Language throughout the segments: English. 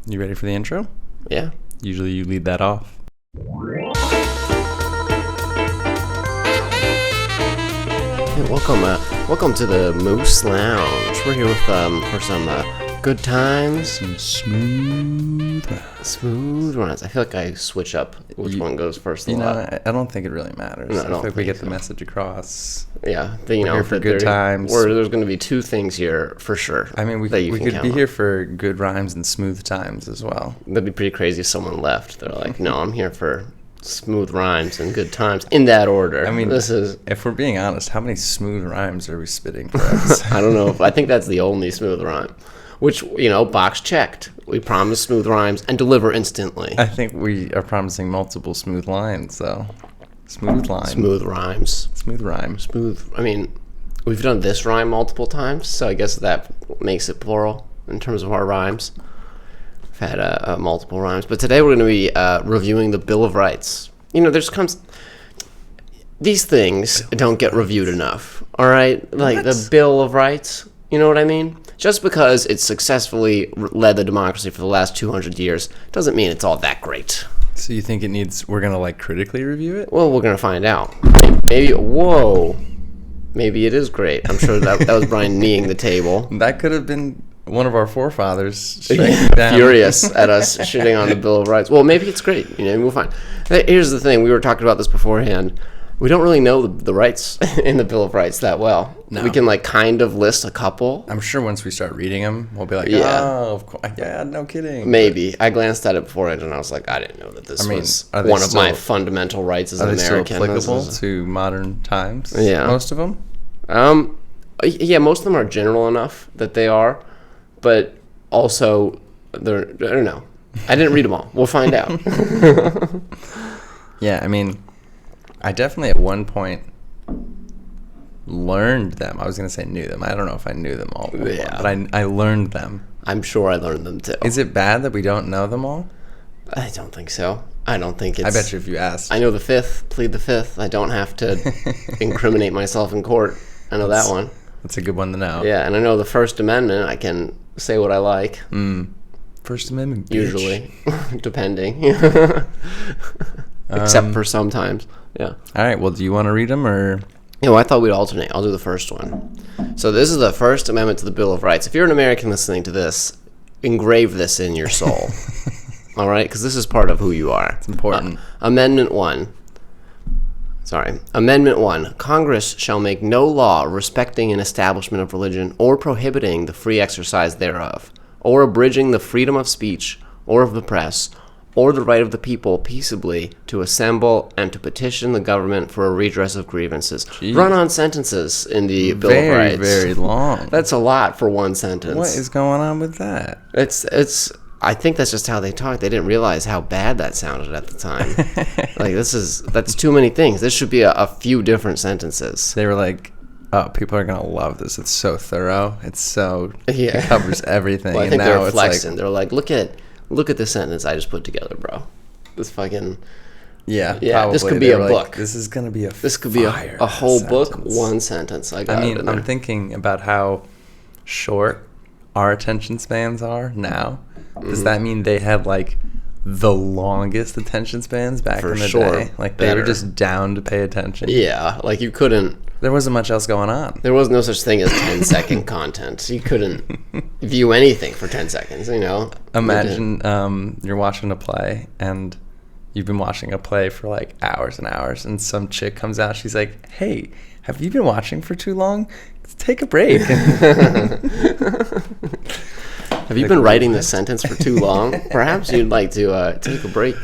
You ready for the intro? Yeah. Usually you lead that off. Hey, welcome to the Moose Lounge. We're here with for some good times, Some smooth runs. I feel like I switch up which one goes first. I don't think it really matters. No, I feel like we get the message across. Yeah, We're here for good times. There's going to be two things here for sure. I mean, we could be here for good rhymes and smooth times as well. That'd be pretty crazy if someone left. They're like, no, I'm here for smooth rhymes and good times in that order. I mean, if we're being honest, how many smooth rhymes are we spitting for us? I don't know. I think that's the only smooth rhyme. Which, box checked. We promise smooth rhymes and deliver instantly. I think we are promising multiple smooth lines, though. Smooth line. Smooth rhymes. Smooth rhyme. Smooth. I mean, we've done this rhyme multiple times, so I guess that makes it plural in terms of our rhymes. We've had multiple rhymes. But today we're going to be reviewing the Bill of Rights. These things don't get reviewed enough, all right? Like the Bill of Rights, you know what I mean? Just because it's successfully led the democracy for the last 200 years doesn't mean it's all that great. So you think we're going to critically review it? Well, we're going to find out. Maybe it is great. I'm sure that was Brian kneeing the table. That could have been one of our forefathers striking down. Furious at us shitting on the Bill of Rights. Well, maybe it's great. We'll find. Here's the thing. We were talking about this beforehand. We don't really know the rights in the Bill of Rights that well. No. We can kind of list a couple. I'm sure once we start reading them, we'll be like, oh, of course. Yeah, no kidding. Maybe. I glanced at it beforehand and I was like, I didn't know that this was one of my fundamental rights as an American. Are they still applicable to modern times? Yeah. Most of them? Yeah, most of them are general enough that they are, but also, I don't know. I didn't read them all. We'll find out. Yeah, I mean, I definitely at one point learned them. I was going to say knew them. I don't know if I knew them all. Yeah. But I learned them. I'm sure I learned them too. Is it bad that we don't know them all? I don't think so. I don't think it's... I bet you if you asked. I know the fifth, plead the fifth. I don't have to incriminate myself in court. I know that one. That's a good one to know. Yeah, and I know the First Amendment. I can say what I like. First Amendment, bitch. Usually, depending. Except for sometimes. Yeah. All right. Well, do you want to read them or? I thought we'd alternate. I'll do the first one. So this is the First Amendment to the Bill of Rights. If you're an American listening to this, engrave this in your soul. All right? Because this is part of who you are. It's important. Amendment 1. Amendment 1. Congress shall make no law respecting an establishment of religion or prohibiting the free exercise thereof, or abridging the freedom of speech or of the press, or the right of the people peaceably to assemble and to petition the government for a redress of grievances. Jeez. Run-on sentences in the Bill of Rights. Very, very long. That's a lot for one sentence. What is going on with that? It's. I think that's just how they talk. They didn't realize how bad that sounded at the time. That's too many things. This should be a few different sentences. They were like, oh, people are going to love this. It's so thorough. It covers everything. Well, I think they're flexing. They're like, look at this sentence I just put together, bro. This fucking... Yeah, probably. This could be a book. This is going to be This could be a whole book, one sentence. I'm thinking about how short our attention spans are now. Does that mean they had the longest attention spans back in the day? They were just down to pay attention. Yeah, you couldn't... There wasn't much else going on. There was no such thing as 10-second content. You couldn't view anything for 10 seconds, Imagine you're watching a play, and you've been watching a play for, hours and hours, and some chick comes out, she's like, hey, have you been watching for too long? Let's take a break. Have you been writing this sentence for too long? Perhaps you'd like to take a break.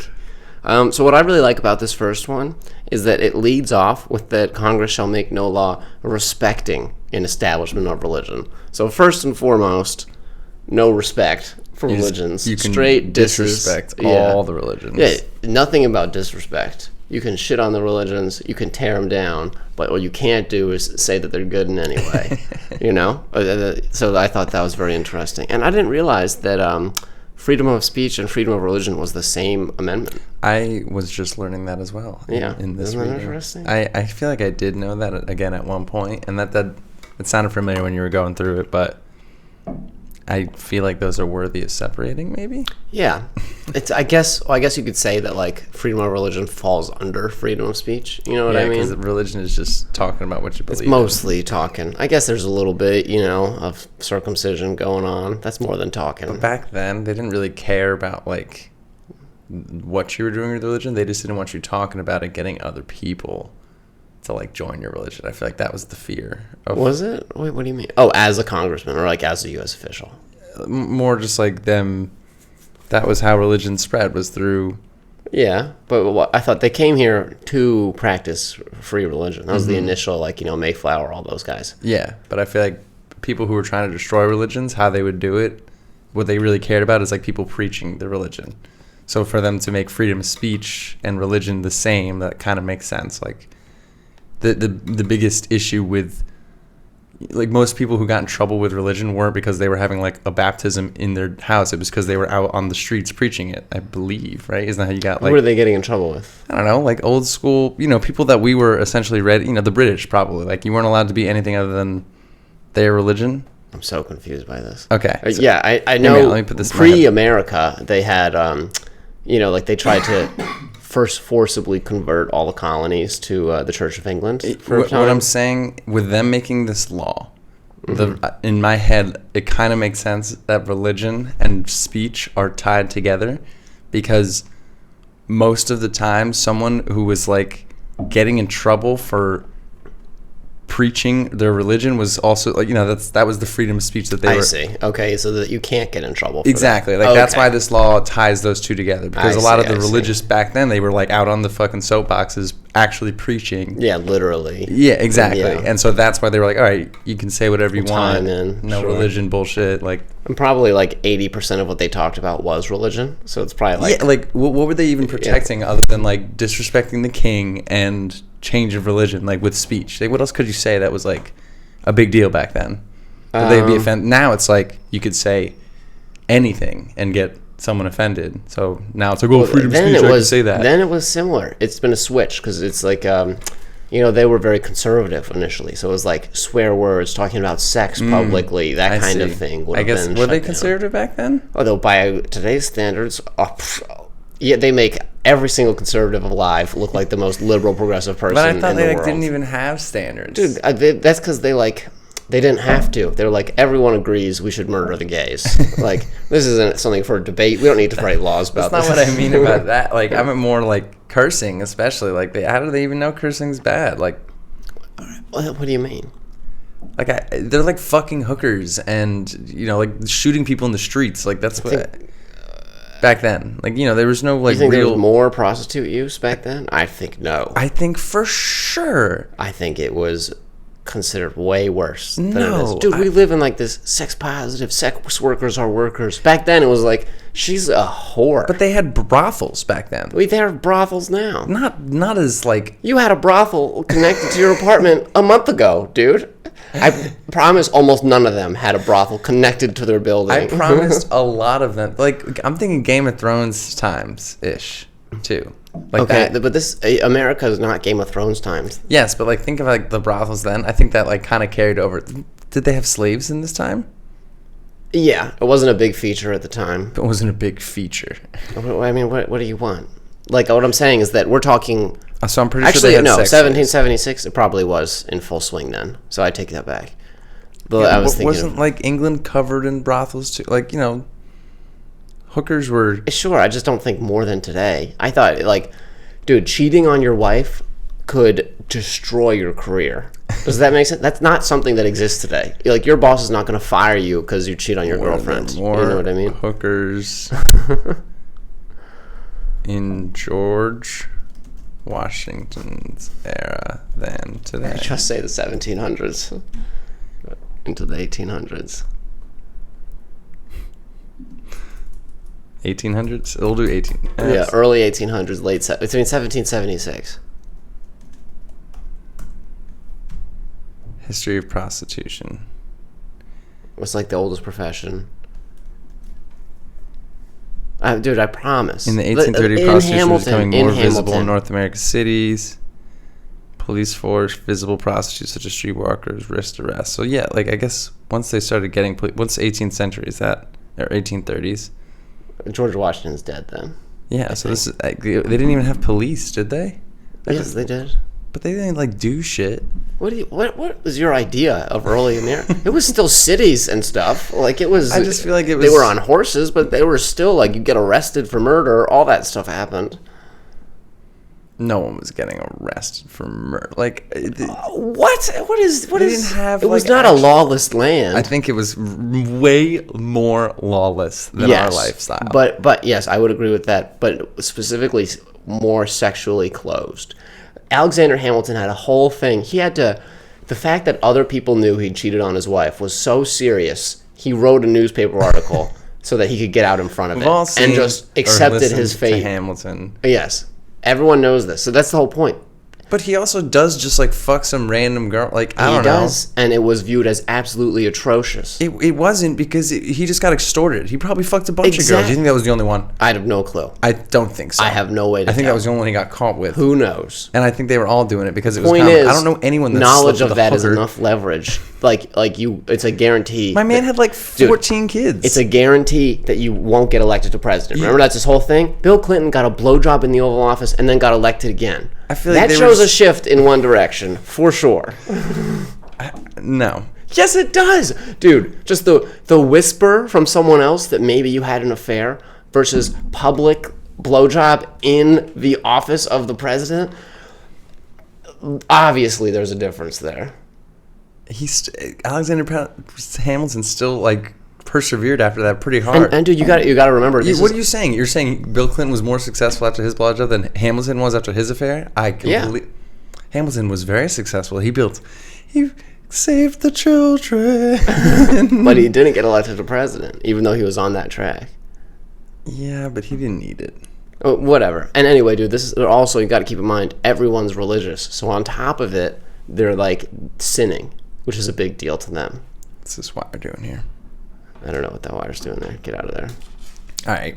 So what I really like about this first one is that it leads off with that Congress shall make no law respecting an establishment of religion. So first and foremost, no respect for religions. You can straight disrespect all the religions. Yeah, nothing about disrespect. You can shit on the religions, you can tear them down, but what you can't do is say that they're good in any way. So I thought that was very interesting. And I didn't realize that freedom of speech and freedom of religion was the same amendment. I was just learning that as well. In this Isn't that reading. interesting? I feel like I did know that again at one point, and that it sounded familiar when you were going through it, but I feel like those are worthy of separating, maybe. Yeah, I guess you could say that like freedom of religion falls under freedom of speech. You know what I mean? Because religion is just talking about what you believe. It's mostly talking. I guess there's a little bit, of circumcision going on. That's more than talking. But back then, they didn't really care about like what you were doing with religion. They just didn't want you talking about it, getting other people to like join your religion. I feel like that was the fear. Was it? Wait, what do you mean? Oh, as a congressman or like as a U.S. official? More just like them. That was how religion spread, was through. Yeah, but I thought they came here to practice free religion. That was the initial, Mayflower, all those guys. Yeah, but I feel like people who were trying to destroy religions, how they would do it, what they really cared about is like people preaching the religion. So for them to make freedom of speech and religion the same, that kind of makes sense. Like the biggest issue with like most people who got in trouble with religion weren't because they were having like a baptism in their house. It was because they were out on the streets preaching it, I believe, right? Isn't that how you got like... What were they getting in trouble with? I don't know, like old school, people that we were essentially read, the British probably. Like you weren't allowed to be anything other than their religion. I'm so confused by this. Okay. So I know let me put this pre-America, they had, they tried to... first forcibly convert all the colonies to the Church of England. What I'm saying, with them making this law, in my head, it kind of makes sense that religion and speech are tied together, because most of the time, someone who was like getting in trouble for preaching their religion was also like, that was the freedom of speech that they were. I see. Okay, so that you can't get in trouble for exactly. That. Like that's why this law ties those two together, because a lot of the religious back then, they were like out on the fucking soapboxes actually preaching. Yeah, literally. Yeah, exactly. Yeah. And so that's why they were like, all right, you can say whatever you want. No religion bullshit. Like, and probably like 80% of what they talked about was religion. So it's probably like, yeah, like what were they even protecting other than like disrespecting the king and change of religion, like with speech? Like, what else could you say that was like a big deal back then? Would they be offended? Now it's like you could say anything and get someone offended. So now it's like, freedom of speech, I can say that. Then it was similar. It's been a switch, because it's like, they were very conservative initially. So it was like swear words, talking about sex publicly, that kind of thing. I guess, were they conservative back then? Although by today's standards, yeah, they make every single conservative alive look like the most liberal, progressive person in the world. But I thought they didn't even have standards. Dude, that's because they didn't have to. They're like, everyone agrees we should murder the gays. Like, this isn't something for a debate. We don't need to write laws about this. That's not what I mean about that. Like, I meant more like cursing, especially. Like, how do they even know cursing's bad? Like, what do you mean? Like, they're like fucking hookers and, like shooting people in the streets. Like, that's what... Back then, like, there was no like. You think real... there was more prostitute use back then? I think no. I think for sure. I think it was considered way worse than it is. Dude, we live in like this sex positive, sex workers are workers. Back then, it was like, she's a whore. But they had brothels back then. They have brothels now. Not as like. You had a brothel connected to your apartment a month ago, dude. I promise almost none of them had a brothel connected to their building. I promised a lot of them. Like, I'm thinking Game of Thrones times-ish, too. Like okay, but this America is not Game of Thrones times. Yes, but like think of like the brothels then. I think that like kind of carried over. Did they have slaves in this time? Yeah, it wasn't a big feature at the time. It wasn't a big feature. I mean, what do you want? Like, what I'm saying is that we're talking... So I'm pretty sure they had 1776, it probably was in full swing then. So I take that back. But I was thinking... Wasn't, like, England covered in brothels, too? Like, hookers were... Sure, I just don't think more than today. I thought, like, dude, cheating on your wife could destroy your career. Does that make sense? That's not something that exists today. Like, your boss is not going to fire you because you cheat on your girlfriend. You know what I mean? Hookers in George Washington's era than today. I just say the 1700s into the 1800s. 1800s? It'll do 18. Yeah, early 1800s, between 1776. History of prostitution. It's like the oldest profession. Dude, I promise. In the 1830s, prostitution was becoming more visible in North American cities. police force, visible prostitutes such as streetwalkers, risked arrest. So yeah, like I guess once they started getting once 18th century is that or 1830s. George Washington's dead then. Yeah, so this is they didn't even have police, did they? Yes, they did. But they didn't like do shit. What was your idea of early America? It was still cities and stuff. Like it was. I just feel like it was. They were on horses, but they were still like you get arrested for murder. All that stuff happened. No one was getting arrested for murder. Like what? What is? What is? Didn't have, it was not a lawless land. I think it was way more lawless than our lifestyle. But yes, I would agree with that. But specifically, more sexually closed. Alexander Hamilton had a whole thing. He had to. The fact that other people knew he cheated on his wife was so serious. He wrote a newspaper article so that he could get out in front of it and just accepted his fate. To Hamilton. Yes, everyone knows this. So that's the whole point. But he also does just like fuck some random girl. Like I don't know. And it was viewed as absolutely atrocious. It wasn't because he just got extorted. He probably fucked a bunch of girls. Do you think that was the only one? I have no clue. I don't think so. I have no way to I think that was the only one he got caught with. Who knows? And I think they were all doing it because it was Point is, I don't know anyone that's knowledge of that is enough leverage. Like you, it's a guarantee. My man had like 14 kids. It's a guarantee that you won't get elected to president. Remember, that's his whole thing? Bill Clinton got a blowjob in the Oval Office and then got elected again. I feel like that shows a shift in one direction, for sure. No. Yes, it does. Dude, just the whisper from someone else that maybe you had an affair versus public blowjob in the office of the president. Obviously, there's a difference there. Alexander Hamilton still like persevered after that pretty hard. And dude, you got to remember. What are you saying? You're saying Bill Clinton was more successful after his blowjob than Hamilton was after his affair? Hamilton was very successful. He saved the children, but he didn't get elected to president, even though he was on that track. Yeah, but he didn't need it. Oh, whatever. And anyway, dude, this is also you got to keep in mind everyone's religious, so on top of it, they're like sinning, which is a big deal to them. This is what we're doing here. I don't know what that wire's doing there. Get out of there. All right,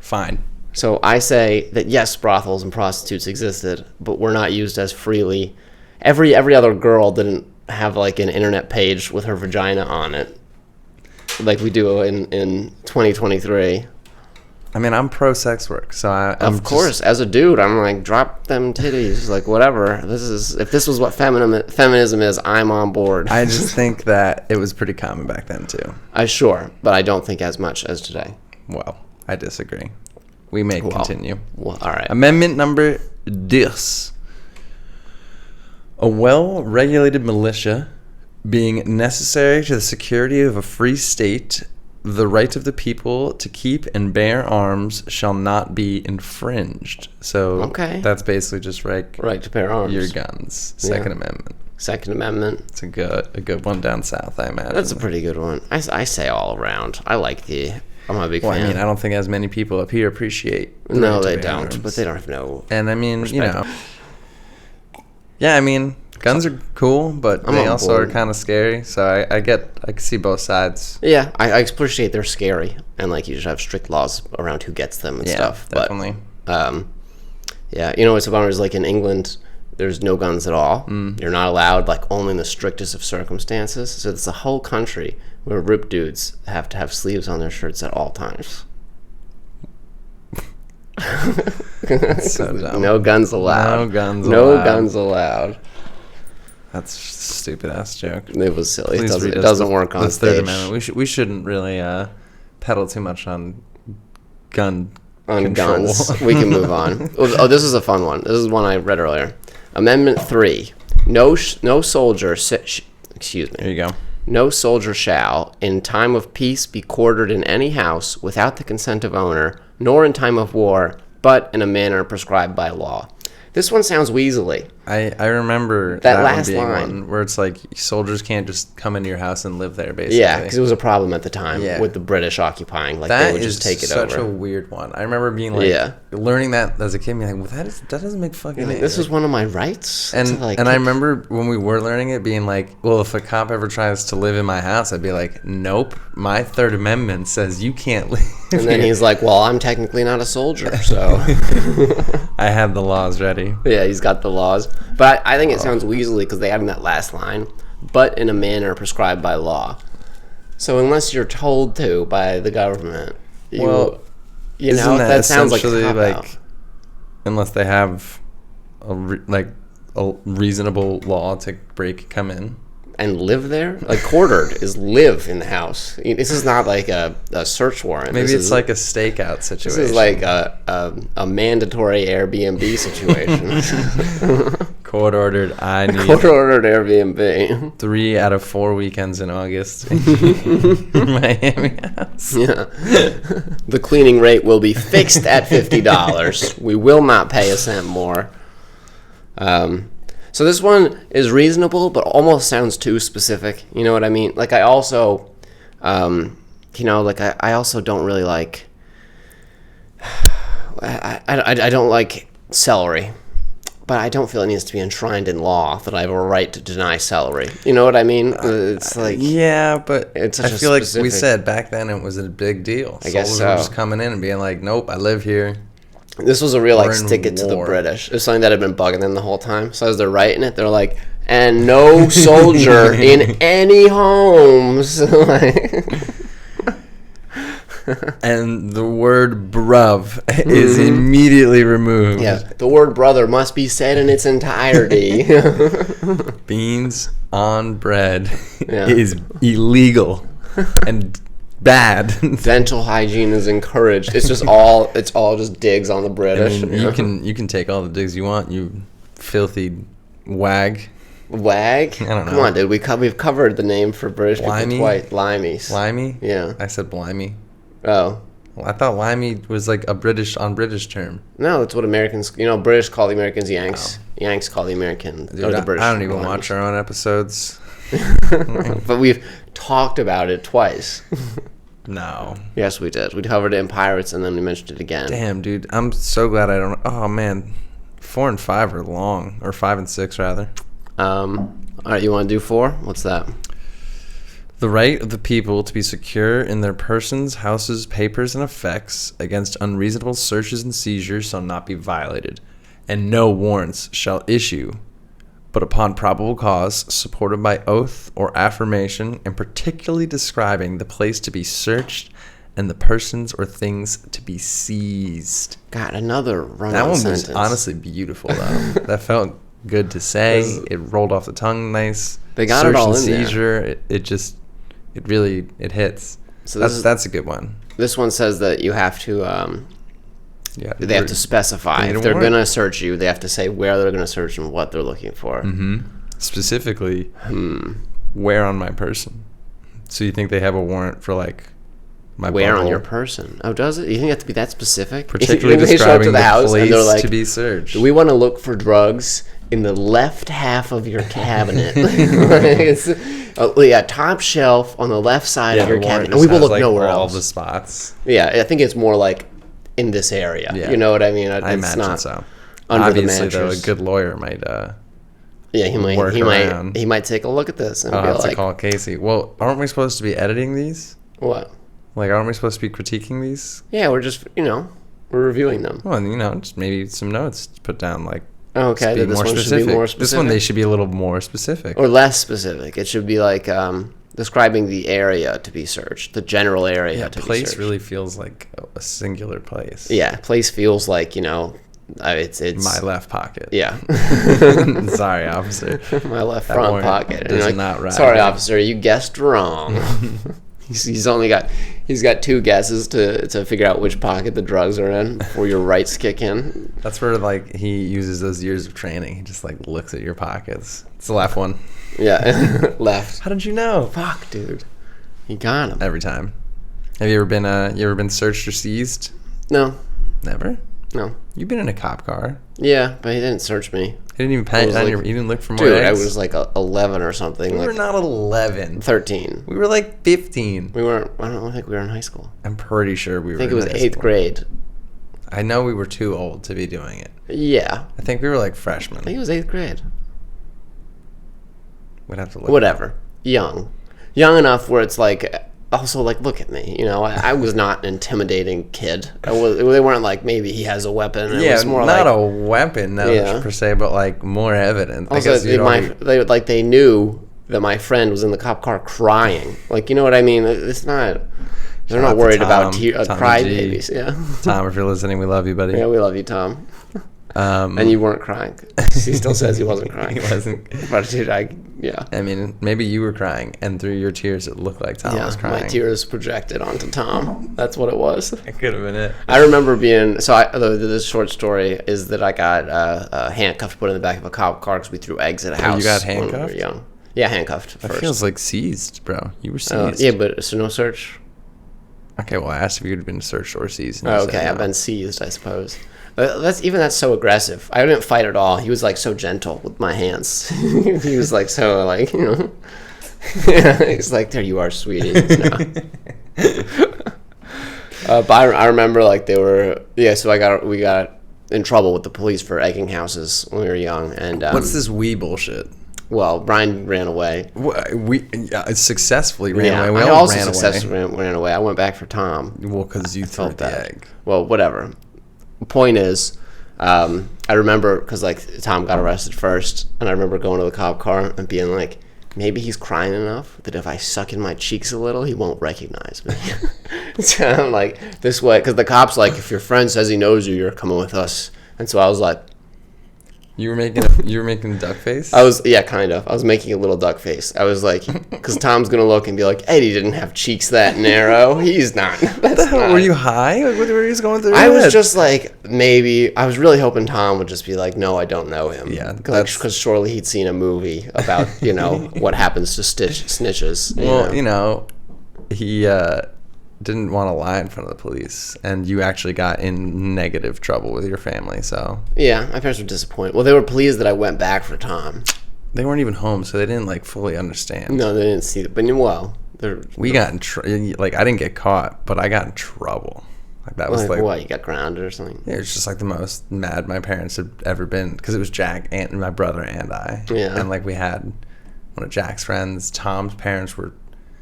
fine. So I say that yes, brothels and prostitutes existed, but were not used as freely. Every other girl didn't have like an internet page with her vagina on it, like we do in 2023. I mean, I'm pro sex work, so of course, as a dude, I'm like, drop them titties, like whatever. If this was what feminism is, I'm on board. I just think that it was pretty common back then too. Sure, but I don't think as much as today. Well, I disagree. We may continue. Well, all right. Amendment number 10. A well-regulated militia being necessary to the security of a free state, the right of the people to keep and bear arms shall not be infringed. So that's basically just right to bear arms. Your guns. Second Amendment. Second Amendment. It's a good one down south, I imagine. That's a pretty good one. I say all around. I'm a big fan. I mean, I don't think as many people up here appreciate. No, they don't. Arms. But they don't have no. And I mean, respect. Yeah, I mean, guns are cool, but they also are kind of scary. So I can see both sides. Yeah, I appreciate they're scary, and like you should have strict laws around who gets them and stuff. Definitely. But, what's a bummer is like in England, there's no guns at all. You're not allowed, like only in the strictest of circumstances. So it's a whole country where ripped dudes have to have sleeves on their shirts at all times. So dumb. No guns allowed. No guns allowed. That's a stupid ass joke. It was silly. It doesn't work on stage. Third Amendment. We shouldn't really pedal too much on control. Guns. We can move on. Oh, this is a fun one. This is one I read earlier. Amendment 3. No soldier. Excuse me. There you go. No soldier shall, in time of peace, be quartered in any house without the consent of owner, nor in time of war, but in a manner prescribed by law. This one sounds weaselly. I remember that last one being one where it's like soldiers can't just come into your house and live there, basically. Yeah, because it was a problem at the time with the British occupying. Like they would just take it over. That is such a weird one. I remember being like, learning that as a kid, being like, well, that doesn't make fucking sense. This is one of my rights. And I remember when we were learning it, being like, well, if a cop ever tries to live in my house, I'd be like, nope, my Third Amendment says you can't live. And then he's like, well, I'm technically not a soldier, so I have the laws ready. Yeah, he's got the laws. But I think it sounds weaselly because they have in that last line, but in a manner prescribed by law. So unless you're told to by the government, that sounds like a cop-out. Unless they have a reasonable law to come in and live there. Like quartered is live in the house. This is not like a search warrant. Maybe it's like a stakeout situation. This is like a mandatory Airbnb situation. Court ordered. I need court ordered Airbnb. 3 out of 4 weekends in August in Miami house. Yeah. The cleaning rate will be fixed at $50. We will not pay a cent more. So this one is reasonable, but almost sounds too specific. You know what I mean? Like I also, I also don't really like. I don't like celery, but I don't feel it needs to be enshrined in law that I have a right to deny celery. You know what I mean? It's like but it's I feel like we said back then it was a big deal. I guess so. Were just coming in and being like, "Nope, I live here." This was a real stick it to the British. It was something that had been bugging them the whole time. So as they're writing it, they're like, "And no soldier in any homes." And the word bruv is immediately removed. Yeah, the word brother must be said in its entirety. Beans on bread is illegal and bad. Dental hygiene is encouraged. It's all just digs on the British. I mean, you can take all the digs you want, you filthy wag. Wag? I don't know. Come on, dude. We've covered the name for British people twice. Limeys. Limey? Yeah. I said blimey. Oh. Well, I thought limey was like a British term. No, that's what Americans. British call the Americans Yanks. Oh. Yanks call the Americans. Dude, the British. I don't even watch our own episodes. But we've talked about it twice. No. Yes, we did. We covered it in Pirates, and then we mentioned it again. Damn, dude. I'm so glad I don't... Oh, man. 4 and 5 are long. Or 5 and 6, rather. All right, you want to do 4? What's that? The right of the people to be secure in their persons, houses, papers, and effects against unreasonable searches and seizures shall not be violated, and no warrants shall issue, but upon probable cause, supported by oath or affirmation, and particularly describing the place to be searched and the persons or things to be seized. God, another run-on That one sentence. was honestly beautiful, though. That felt good to say. It rolled off the tongue nice. They got Search it all and in seizure, there. It really hits. So that's a good one. This one says that you have to they have to specify. If they're going to search you, they have to say where they're going to search and what they're looking for. Mm-hmm. Specifically, where on my person. So you think they have a warrant for like my where butthole? On your person? Oh, does it? You think you have to be that specific? Particularly describing the place like, to be searched. Do we want to look for drugs in the left half of your cabinet? Top shelf on the left side of your cabinet. And we will look nowhere else. All the spots. Yeah, I think it's more like in this area. Yeah. You know what I mean? I imagine so. Under Obviously, the mattress. Though, a good lawyer might. He might take a look at this and I'll be have like, to call Casey. Well, aren't we supposed to be editing these? What? Like, aren't we supposed to be critiquing these? Yeah, we're just we're reviewing them. Well, just maybe some notes to put down, like. Okay, this one should be more specific. This one they should be a little more specific. Or less specific. It should be like describing the area to be searched, the general area to be searched. Place really feels like a singular place. Yeah, place feels like, it's my left pocket. Yeah. Sorry, officer. My left front pocket. Not right. Sorry, officer, you guessed wrong. He's got 2 guesses to figure out which pocket the drugs are in before your rights kick in. That's where he uses those years of training. He just looks at your pockets. It's the left one. Yeah, left. How did you know? Fuck, dude. You got him every time. Have you ever been searched or seized? No. Never? No. You've been in a cop car. Yeah, but he didn't search me. He didn't even pat on he didn't look for more eggs? Dude, I was 11 or something. We were not 11. 13. We were 15. We weren't. I don't think we were in high school. I'm pretty sure we were. I think it was 8th grade. I know we were too old to be doing it. Yeah. I think we were freshmen. I think it was 8th grade. We'd have to look. Whatever. Young enough where it's also, like, look at me. I was not an intimidating kid. They weren't like, maybe he has a weapon. It was more not like, a weapon, per se, but like more evidence. Also, I guess they knew that my friend was in the cop car crying. Like, you know what I mean? It's not. They're not worried about crybabies. Yeah. Tom, if you're listening, we love you, buddy. Yeah, we love you, Tom. And you weren't crying. He still says he wasn't crying. He wasn't. But dude, yeah. I mean, maybe you were crying, and through your tears, it looked like Tom was crying. My tears projected onto Tom. That's what it was. It could have been it. I remember this short story is that I got handcuffed, put in the back of a cop car because we threw eggs at a house. You got handcuffed? When we were young. Yeah, handcuffed That first. feels like seized, bro. You were seized. Yeah, but so no search. Okay, well, I asked if you had been searched or seized. Oh, okay, I've been seized, I suppose. That's so aggressive. I didn't fight at all. He was like so gentle with my hands. He was like so like He's like, there you are, sweetie. But I remember like they were So we got in trouble with the police for egging houses when we were young. And what's this bullshit? Well, Brian ran away. We successfully ran away. I also successfully ran away. I went back for Tom. Well, because you threw the egg. Well, whatever. The point is, I remember because like Tom got arrested first, and I remember going to the cop car and being like, maybe he's crying enough that if I suck in my cheeks a little, he won't recognize me. So I'm like, this way, because the cop's like, if your friend says he knows you, you're coming with us. And so I was like, You were making a duck face? Kind of. I was making a little duck face. I was like, because Tom's going to look and be like, Eddie didn't have cheeks that narrow. He's not. What the hell? Were you high? Like, what were you going through? I was just like, maybe. I was really hoping Tom would just be like, no, I don't know him. Yeah. Because surely he'd seen a movie about, what happens to snitches. Well, he didn't want to lie in front of the police, and you actually got in negative trouble with your family, so... Yeah, my parents were disappointed. Well, they were pleased that I went back for Tom. They weren't even home, so they didn't, like, fully understand. No, they didn't see it. But, we got in I didn't get caught, but I got in trouble. Like, that was, like... What, you got grounded or something? Yeah, it was just, like, the most mad my parents had ever been, because it was Jack, and my brother, and I. Yeah. And, like, we had one of Jack's friends. Tom's parents were...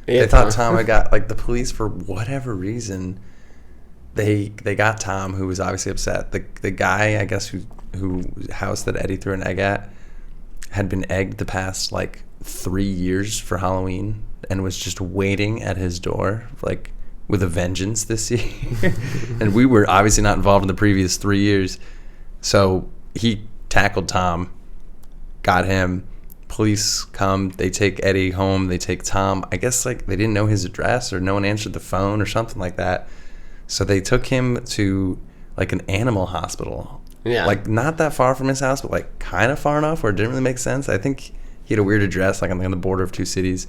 Yeah, they thought Tom had got, like, the police, for whatever reason, they got Tom, who was obviously upset. The guy, I guess, who house that Eddie threw an egg at had been egged the past, like, 3 years for Halloween and was just waiting at his door, like, with a vengeance this year. And we were obviously not involved in the previous 3 years. So he tackled Tom, got him. Police come, they take Eddie home, they take Tom. I guess like they didn't know his address or no one answered the phone or something like that. So they took him to like an animal hospital. Yeah. Like not that far from his house, but like kind of far enough where it didn't really make sense. I think he had a weird address like on the border of two cities.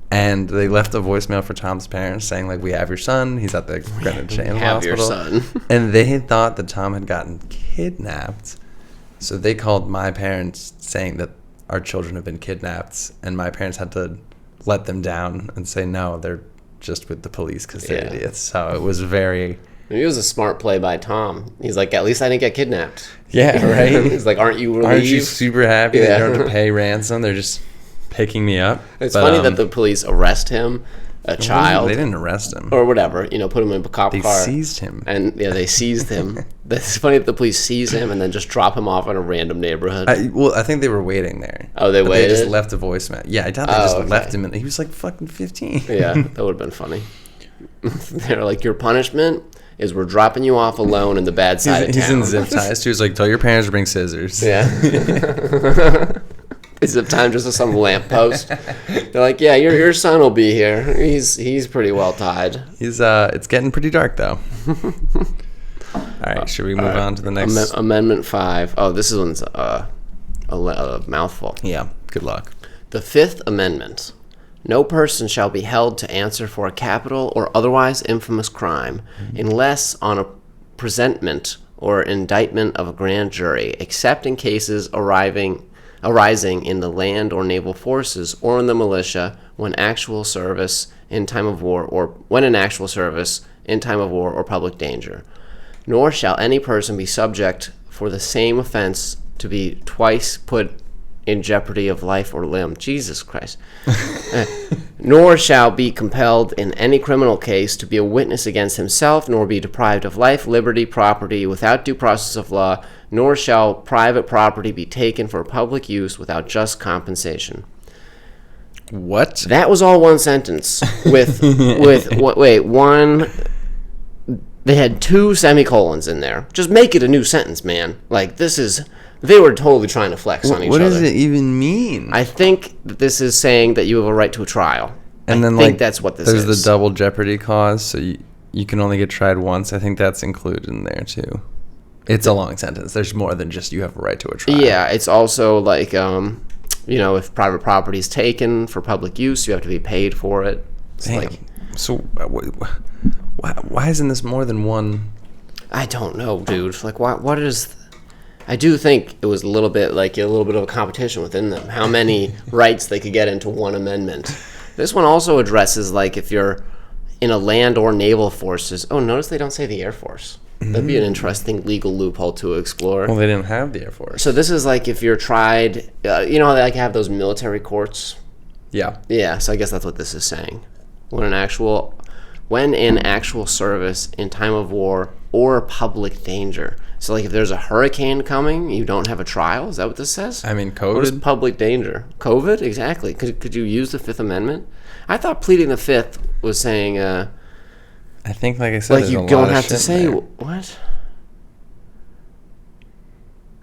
And they left a voicemail for Tom's parents saying like, we have your son. He's at the Greenwich Animal Hospital. Have your son. And they had thought that Tom had gotten kidnapped. So they called my parents saying that our children have been kidnapped, and my parents had to let them down and say no, they're just with the police because they're idiots. So it was very... Maybe it was a smart play by Tom. He's like, at least I didn't get kidnapped. Yeah, right? He's like, aren't you relieved? Aren't you super happy that you don't have to pay ransom? They're just picking me up. It's funny that the police arrest him, a child. They didn't arrest him. Or whatever, put him in a cop car. They seized him. And they seized him. It's funny that the police seize him and then just drop him off in a random neighborhood. I think they were waiting there. Oh, they waited? They just left a voicemail. Yeah, I doubt they just left him. He was like fucking 15. Yeah, that would have been funny. They're like, your punishment is we're dropping you off alone in the bad side of town. He's in zip ties too. He's like, tell your parents to bring scissors. Yeah. They zip tie him just to some lamppost. They're like, yeah, your son will be here. He's pretty well tied. It's getting pretty dark though. All right, should we move on to the next? Amendment 5. Oh, this one's a mouthful. Yeah, good luck. The Fifth Amendment. No person shall be held to answer for a capital or otherwise infamous crime unless on a presentment or indictment of a grand jury, except in cases arising in the land or naval forces or in the militia when actual service in time of war or public danger. Nor shall any person be subject for the same offense to be twice put in jeopardy of life or limb. Jesus Christ. Nor shall be compelled in any criminal case to be a witness against himself, nor be deprived of life, liberty, property without due process of law, nor shall private property be taken for public use without just compensation. What? That was all one sentence with one. They had 2 semicolons in there. Just make it a new sentence, man. Like, they were totally trying to flex on each other. What does it even mean? I think that this is saying that you have a right to a trial. And then, I think that's what this is. There's the double jeopardy clause, so you can only get tried once. I think that's included in there, too. It's a long sentence. There's more than just you have a right to a trial. Yeah, it's also like, if private property is taken for public use, you have to be paid for it. Damn. So why isn't this more than one? I don't know, dude. Like, what is... I do think it was a little bit of a competition within them. How many rights they could get into one amendment. This one also addresses, like, if you're in a land or naval forces. Oh, notice they don't say the Air Force. That'd be an interesting legal loophole to explore. Well, they didn't have the Air Force. So this is like if you're tried, how they like have those military courts? Yeah. Yeah, so I guess that's what this is saying. When in actual service in time of war or public danger. So, like, if there's a hurricane coming, you don't have a trial? Is that what this says? I mean, COVID? What is public danger? COVID? Exactly. Could you use the Fifth Amendment? I thought pleading the Fifth was saying... I think, like I said, like, you don't have to say... What?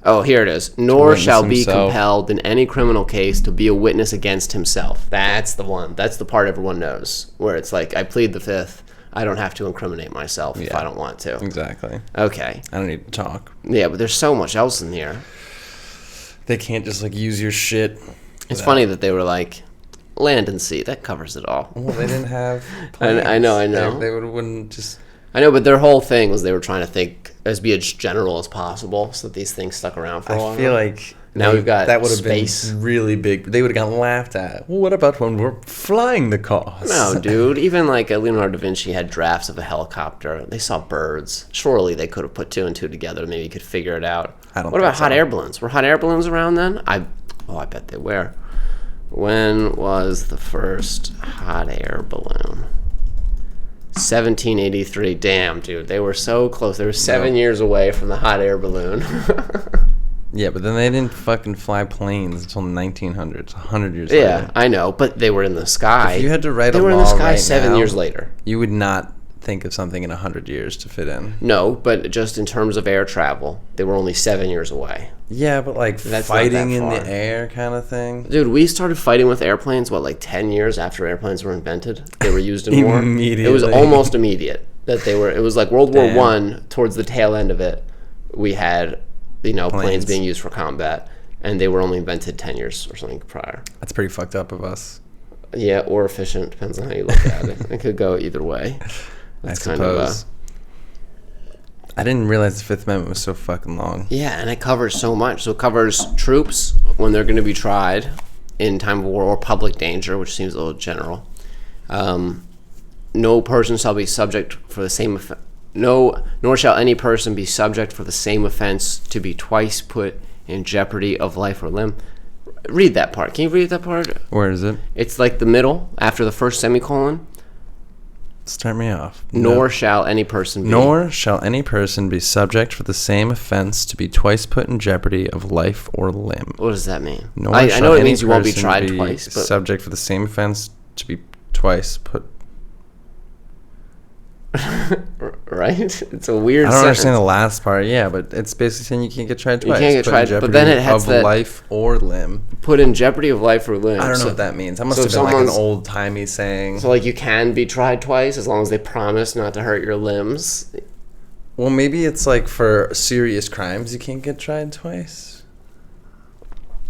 Oh, here it is. Nor shall be compelled in any criminal case to be a witness against himself. That's the one. That's the part everyone knows. Where it's like, I plead the Fifth. I don't have to incriminate myself if I don't want to. Exactly. Okay. I don't need to talk. Yeah, but there's so much else in here. They can't just, like, use your shit. It's funny that they were like, land and sea, that covers it all. Well, they didn't have planes. I know. They wouldn't just... I know, but their whole thing was they were trying to think be as general as possible so that these things stuck around for a while. I feel like... Now we've got that would have space. Been really big. They would have gotten laughed at. Well, what about when we're flying the cars? No, dude. Even like Leonardo da Vinci had drafts of a helicopter. They saw birds. Surely they could have put 2 and 2 together. Maybe you could figure it out. What about hot air balloons? Were hot air balloons around then? I bet they were. When was the first hot air balloon? 1783. Damn, dude. They were so close. They were 7 years away from the hot air balloon. Yeah, but then they didn't fucking fly planes until 1900s, 100 years later. Yeah, I know, but they were in the sky. If you had to write they a were law in the sky right 7 now, years later. You would not think of something in 100 years to fit in. No, but just in terms of air travel, they were only 7 years away. Yeah, but like that's fighting in the air kind of thing. Dude, we started fighting with airplanes, like 10 years after airplanes were invented? They were used in war. Immediately. It was almost immediate that they were. It was like World War I, towards the tail end of it, we had, planes being used for combat, and they were only invented 10 years or something prior. That's pretty fucked up of us. Yeah, or efficient, depends on how you look at it. It could go either way. That's I suppose. I didn't realize the Fifth Amendment was so fucking long. Yeah, and it covers so much. So it covers troops when they're going to be tried in time of war or public danger, which seems a little general. No person shall be subject for the same offense. Nor shall any person be subject for the same offense to be twice put in jeopardy of life or limb. Read that part. Can you read that part? Where is it? It's like the middle after the first semicolon. Start me off. Nor shall any person be subject for the same offense to be twice put in jeopardy of life or limb. What does that mean? I know it means you won't be tried twice. But subject for the same offense to be twice put. Right? It's a weird I don't sentence. understand the last part, yeah, but it's basically saying you can't get tried twice. You can't get tried, but then it has that life or limb. Put in jeopardy of life or limb. I don't know what that means. That must have been like an old-timey saying. So, like, you can be tried twice as long as they promise not to hurt your limbs? Well, maybe it's like for serious crimes you can't get tried twice.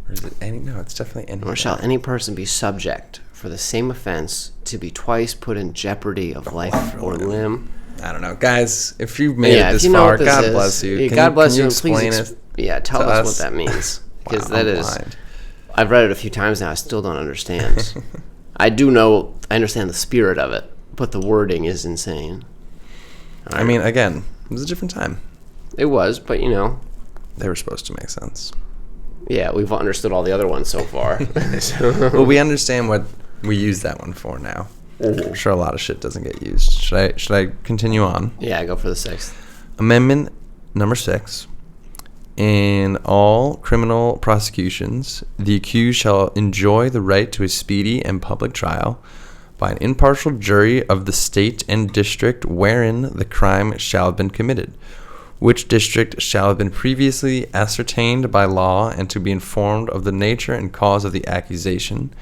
Or is it any? No, it's definitely any. Nor shall any person be subject for the same offense to be twice put in jeopardy of life or limb. I don't know. Guys, if you've made it this far, God bless you. Yeah, God bless you. Can you explain it? Yeah, tell us what that means. Because that is... Blind. I've read it a few times now. I still don't understand. I understand the spirit of it, but the wording is insane. Right. I mean, again, it was a different time. It was, but they were supposed to make sense. Yeah, we've understood all the other ones so far. Well, we understand what we use that one for now. I'm sure a lot of shit doesn't get used. Should I continue on? Yeah, go for the 6th. Amendment number 6. In all criminal prosecutions, the accused shall enjoy the right to a speedy and public trial by an impartial jury of the state and district wherein the crime shall have been committed, which district shall have been previously ascertained by law, and to be informed of the nature and cause of the accusation,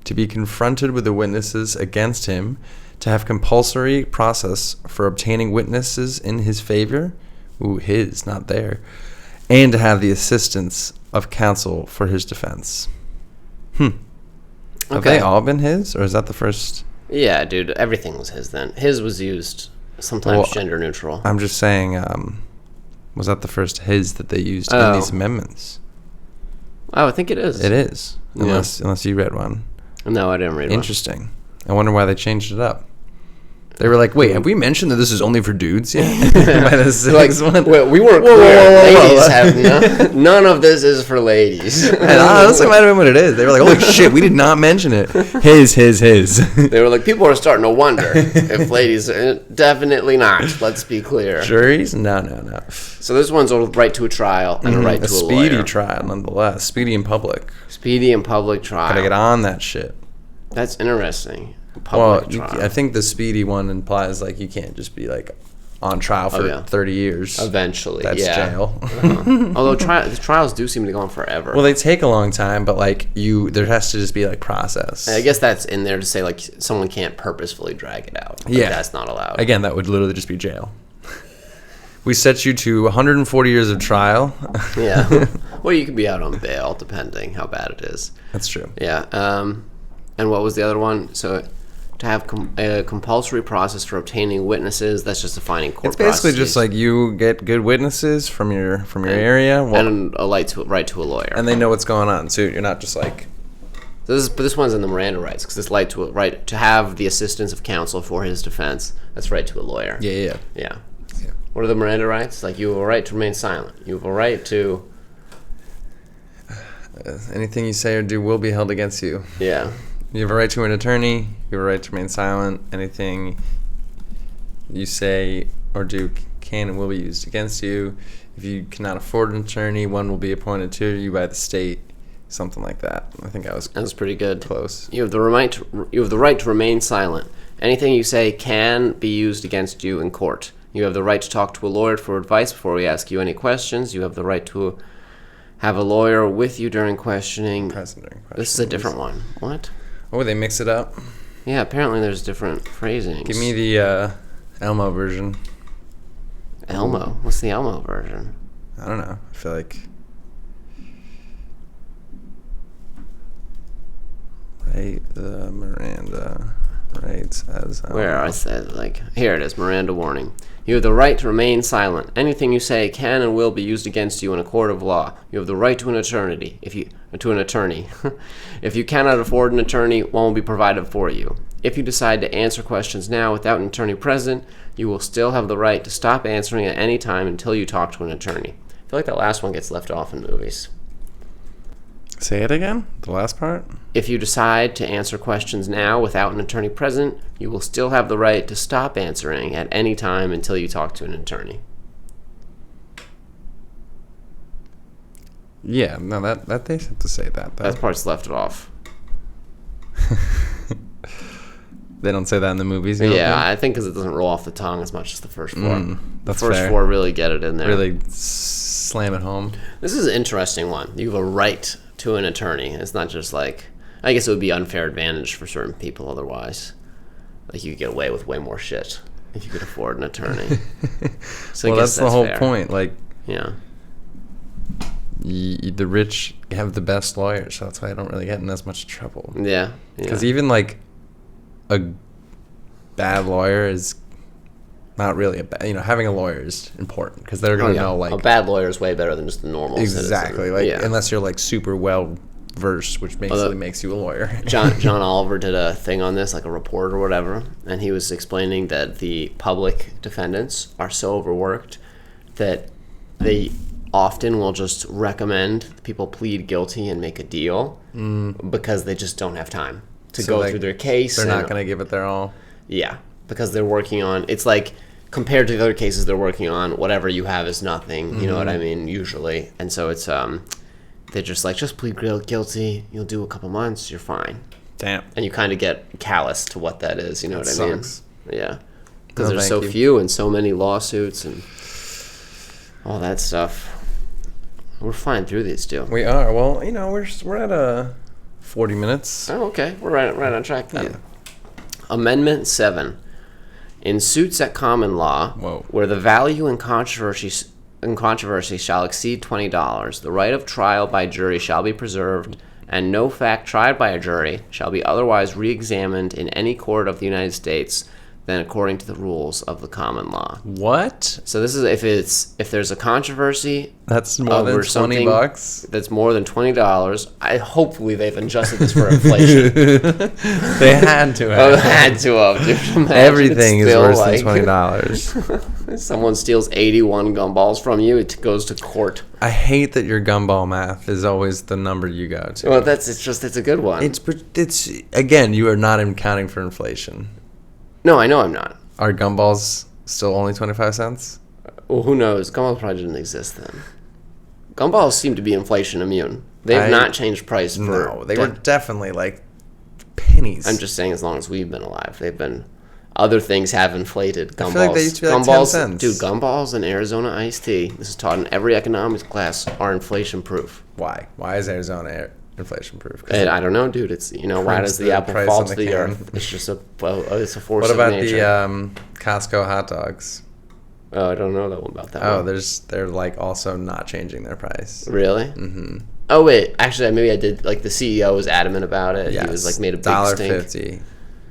to be confronted with the witnesses against him, to have compulsory process for obtaining witnesses in his favor, his, not their, and to have the assistance of counsel for his defense. Have they all been his, or is that the first? Yeah, dude, everything was his then. His was used sometimes gender neutral. I'm just saying, was that the first his that they used in these amendments? Oh, I think it is. It is, unless you read one. No, I didn't read one. Interesting. I wonder why they changed it up. They were like, wait, have we mentioned that this is only for dudes yet? By the sixth one? Wait, we weren't clear. Ladies have none of this is for ladies. And honestly, might have been what it is. They were like, holy shit, we did not mention it. His. They were like, people are starting to wonder if ladies, definitely not. Let's be clear. Juries? No. So this one's a right to a trial and a right to a lawyer. A speedy trial, nonetheless. Speedy in public. Speedy and public trial. Gotta get on that shit. That's interesting. Public trial. I think the speedy one implies like you can't just be like on trial for 30 years. Eventually, that's jail. Although the trials do seem to go on forever. Well, they take a long time, but like there has to just be like process. I guess that's in there to say like someone can't purposefully drag it out. Like, that's not allowed. Again, that would literally just be jail. We set you to 140 years of trial. Yeah. Well, you could be out on bail depending how bad it is. That's true. Yeah. And what was the other one? So to have a compulsory process for obtaining witnesses, that's just defining court processes. It's basically just like you get good witnesses from your area. And a right to a lawyer. And they know what's going on, so you're not just like... But this one's in the Miranda rights, because this right to have the assistance of counsel for his defense. That's right to a lawyer. Yeah. What are the Miranda rights? Like, you have a right to remain silent. You have a right to... anything you say or do will be held against you. Yeah. You have a right to an attorney. You have a right to remain silent. Anything you say or do can and will be used against you. If you cannot afford an attorney, one will be appointed to you by the state. Something like that. I think that was pretty good. Close. You have the right to remain silent. Anything you say can be used against you in court. You have the right to talk to a lawyer for advice before we ask you any questions. You have the right to have a lawyer with you during questioning. This is a different one. What? Oh, they mix it up? Yeah, apparently there's different phrasings. Give me the Elmo version. Elmo? What's the Elmo version? I don't know. I feel like... Right, the Miranda rights as... Where I said, like... Here it is, Miranda warning. You have the right to remain silent. Anything you say can and will be used against you in a court of law. You have the right to an attorney. If you cannot afford an attorney, one will be provided for you. If you decide to answer questions now without an attorney present, you will still have the right to stop answering at any time until you talk to an attorney. I feel like that last one gets left off in movies. Say it again? The last part? If you decide to answer questions now without an attorney present, you will still have the right to stop answering at any time until you talk to an attorney. Yeah, no, that they have to say that, though. That part's left off. They don't say that in the movies? Yeah, I think because it doesn't roll off the tongue as much as the first four. That's the first fair. four really get it in there. Really slam it home. This is an interesting one. You have a right to an attorney. It's not just like... I guess it would be unfair advantage for certain people otherwise. Like, you could get away with way more shit if you could afford an attorney. So well, that's the whole fair. point. Like, yeah. The rich have the best lawyers, so that's why I don't really get in as much trouble. Yeah. Because even, like, a bad lawyer is not really a bad... having a lawyer is important, because they're going to know, like... A bad lawyer is way better than just a normal exactly. citizen. Unless you're, like, super well-versed, which basically makes you a lawyer. John Oliver did a thing on this, like a report or whatever, and he was explaining that the public defendants are so overworked that they often will just recommend people plead guilty and make a deal because they just don't have time to go through their case. They're not going to give it their all. Yeah, because they're working on, it's like, compared to the other cases they're working on, whatever you have is nothing, you know what I mean, usually. And so it's, they're just like, just plead guilty, you'll do a couple months, you're fine. Damn. And you kind of get callous to what that is, you know what I mean? Yeah. Because there's so few and so many lawsuits and all that stuff. We're flying through these, too. We are. Well, you know, we're at 40 minutes. Oh, okay. We're right on track then. Yeah. Amendment 7. In suits at common law, where the value in controversy shall exceed $20, the right of trial by jury shall be preserved, and no fact tried by a jury shall be otherwise re-examined in any court of the United States than according to the rules of the common law. What? So this is if there's a controversy that's more than $20. That's more than $20. Hopefully they've adjusted this for inflation. They had to have. Oh, had to have. Dude. Everything is worse than $20. Someone steals 81 gumballs from you, it goes to court. I hate that your gumball math is always the number you go to. Well, it's a good one. It's again, you are not accounting for inflation. No, I know I'm not. Are gumballs still only 25 cents? Well, who knows? Gumballs probably didn't exist then. Gumballs seem to be inflation immune. They've not changed price for... No, they were definitely like pennies. I'm just saying as long as we've been alive. They've been... Other things have inflated. Gumballs. I feel like they used to be like 10 cents. Dude, gumballs and Arizona iced tea, this is taught in every economics class, are inflation proof. Why? Why is Arizona inflation proof? I don't know, dude. It's, why does the apple fall to the earth? It's just it's a force of nature. What about the Costco hot dogs? Oh, I don't know about that one. They're like also not changing their price. Really? Mm-hmm. Oh wait, actually maybe I did. Like the CEO was adamant about it. Yes. He was like made a big $1.50. stink.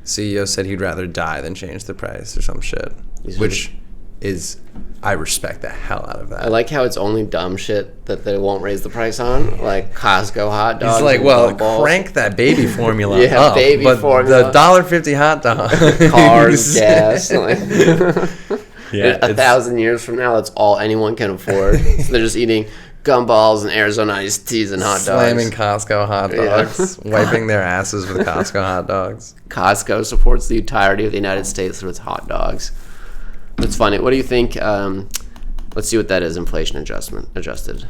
CEO said he'd rather die than change the price or some shit. Which is, I respect the hell out of that. I like how it's only dumb shit that they won't raise the price on, like Costco hot dogs. He's like, well, crank that baby formula up, baby but formula. the $1.50 hot dog, cars, gas. Yeah, 1,000 years from now, that's all anyone can afford. So they're just eating gumballs and Arizona iced teas and hot dogs. Slamming Costco hot dogs. Wiping their asses with Costco hot dogs. Costco supports the entirety of the United States through its hot dogs. That's funny. What do you think? Let's see what that is, inflation adjusted.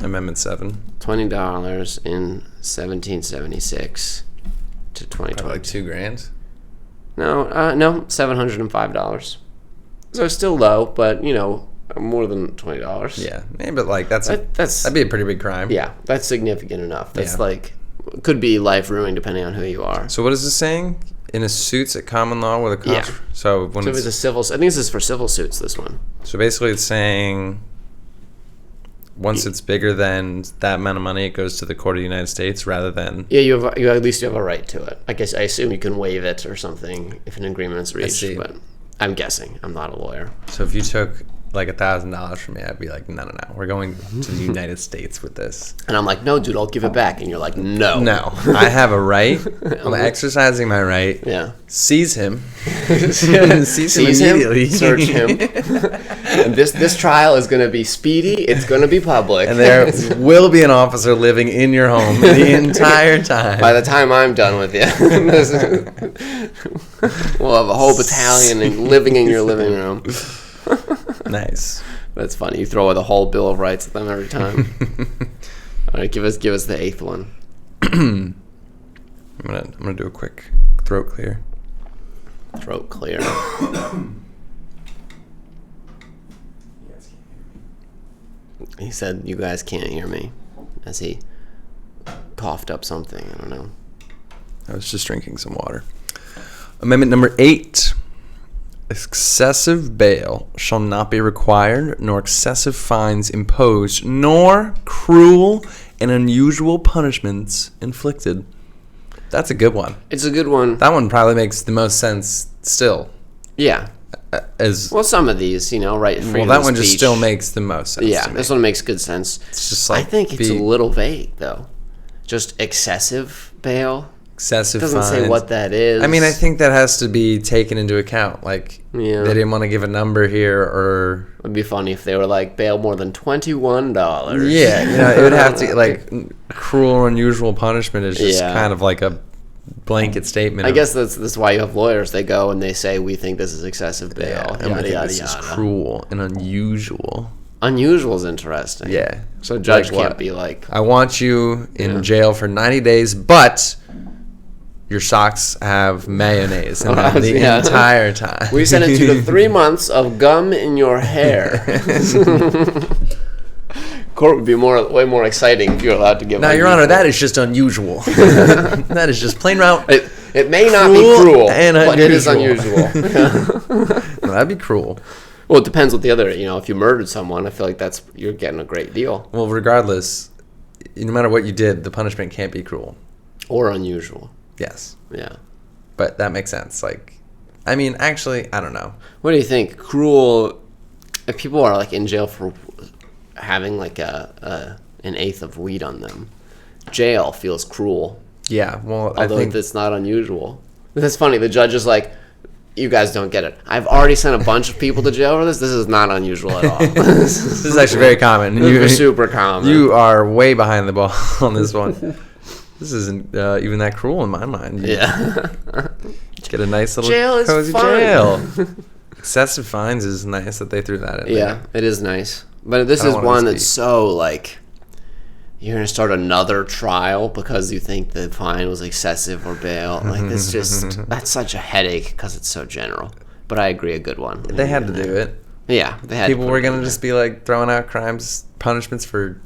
Amendment 7. $20 in 1776 to 2020. Probably like $2,000. No, $705. So it's still low, but more than $20. Yeah, but like that'd be a pretty big crime. Yeah, that's significant enough. That's could be life ruining depending on who you are. So what is this saying? In a suits at common law with a So when it's a civil, I think this is for civil suits. This one. So basically, it's saying once it's bigger than that amount of money, it goes to the court of the United States rather than. Yeah, you at least you have a right to it. I assume you can waive it or something if an agreement's reached. But I'm guessing. I'm not a lawyer. So if you took like $1,000 from me, I'd be like, no, we're going to the United States with this. And I'm like, no, dude, I'll give it back. And you're like, no, I have a right. I'm exercising my right. Yeah. Seize him. Seize him immediately. Search him. And this trial is going to be speedy. It's going to be public. And there will be an officer living in your home the entire time. By the time I'm done with you, we'll have a whole battalion living in your living room. Nice. That's funny. You throw the whole Bill of Rights at them every time. All right, give us the 8th one. I'm gonna do a quick throat clear. Throat clear. He said, "You guys can't hear me," as he coughed up something. I don't know. I was just drinking some water. Amendment number 8. Excessive bail shall not be required, nor excessive fines imposed, nor cruel and unusual punishments inflicted. That's a good one. It's a good one. That one probably makes the most sense still. Yeah. Some of these, right? Well, that one just still makes the most sense. Yeah, this one makes good sense. It's just like I think it's a little vague, though. Just excessive bail. Excessive doesn't fines. Say what that is. I mean, I think that has to be taken into account. Like, they didn't want to give a number here, or it'd be funny if they were like bail more than $21. Yeah, it would have to like cruel or unusual punishment is just kind of like a blanket statement. I guess that's why you have lawyers. They go and they say, we think this is excessive bail. And this is cruel and unusual. Unusual is interesting. Yeah. So a judge can't be like, I want you in jail for 90 days, but your socks have mayonnaise in them the entire time. We sentence you to 3 months of gum in your hair. Court would be way more exciting if you're allowed to give. Now, Your Honor, that is just unusual. That is just plain route. It may not be cruel, but it is unusual. No, that'd be cruel. Well, it depends what the other. If you murdered someone, I feel like you're getting a great deal. Well, regardless, no matter what you did, the punishment can't be cruel or unusual. Yes. Yeah. But that makes sense. Actually, I don't know. What do you think? Cruel. If people are in jail for having an eighth of weed on them, jail feels cruel. Yeah, well, although I think it's not unusual. That's funny. The judge is like, you guys don't get it. I've already sent a bunch of people to jail for this. This is not unusual at all. This is actually very common. This super common. You are way behind the ball on this one. This isn't even that cruel in my mind. Get a nice little cozy jail. Excessive fines is nice that they threw that in there. Yeah, it is nice. But this is one that's so you're going to start another trial because you think the fine was excessive or bail. That's such a headache because it's so general. But I agree, a good one. They had to do it. Yeah, they had. People were going to just be throwing out punishments for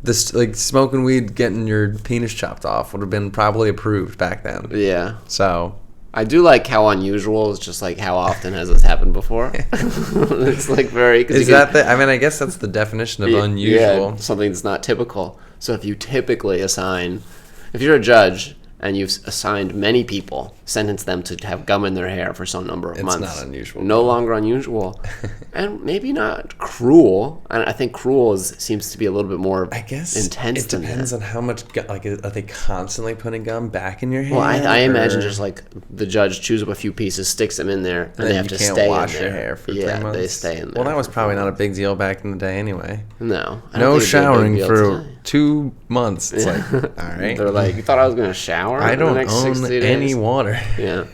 this, smoking weed, getting your penis chopped off would have been probably approved back then. Yeah. So I do like how unusual is just how often has this happened before. It's very. Is that I guess that's the definition of unusual. Yeah, something that's not typical. So if you typically if you're a judge and you've assigned many people, sentence them to have gum in their hair for some number of months. It's not unusual. No longer unusual. And maybe not cruel. And I think cruel seems to be a little bit more intense than that. It depends on how much, are they constantly putting gum back in your hair? Well, I imagine just the judge chews up a few pieces, sticks them in there, and they have to stay in there. You can't wash your hair for 3 months. Yeah, they stay in there. Well, that was probably not a big deal back in the day anyway. No. No showering for 2 months. It's all right. They're you thought I was going to shower? I don't own any water. Yeah.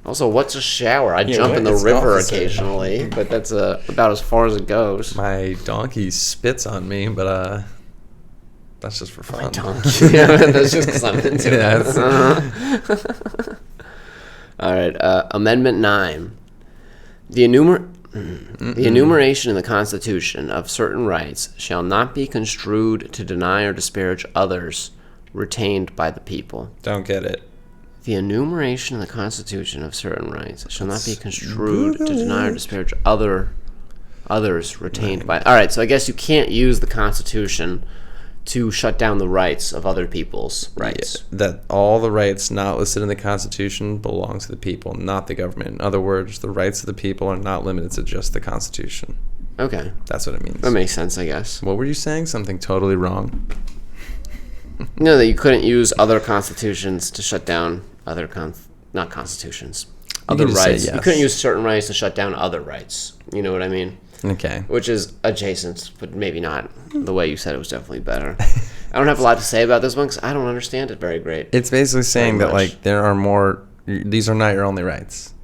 Also, what's a shower? I jump in the river occasionally, but that's about as far as it goes. My donkey spits on me, but that's just for fun. My donkey. Yeah, that's just because I'm into it. All right. Amendment 9. The enumeration in the Constitution of certain rights shall not be construed to deny or disparage others retained by the people. Don't get it. The enumeration in the Constitution of certain rights shall not be construed to deny or disparage others retained by. All right, so I guess you can't use the Constitution to shut down the rights of other people's rights. Yeah, that all the rights not listed in the Constitution belong to the people, not the government. In other words, the rights of the people are not limited to just the Constitution. Okay. That's what it means. That makes sense, I guess. What were you saying? Something totally wrong? No, that you couldn't use other constitutions to shut down other not constitutions. Other rights. Yes. You couldn't use certain rights to shut down other rights. You know what I mean? Okay. Which is adjacent, but maybe not. The way you said it was definitely better. I don't have a lot to say about this one because I don't understand it very great. It's basically saying that there are more. These are not your only rights.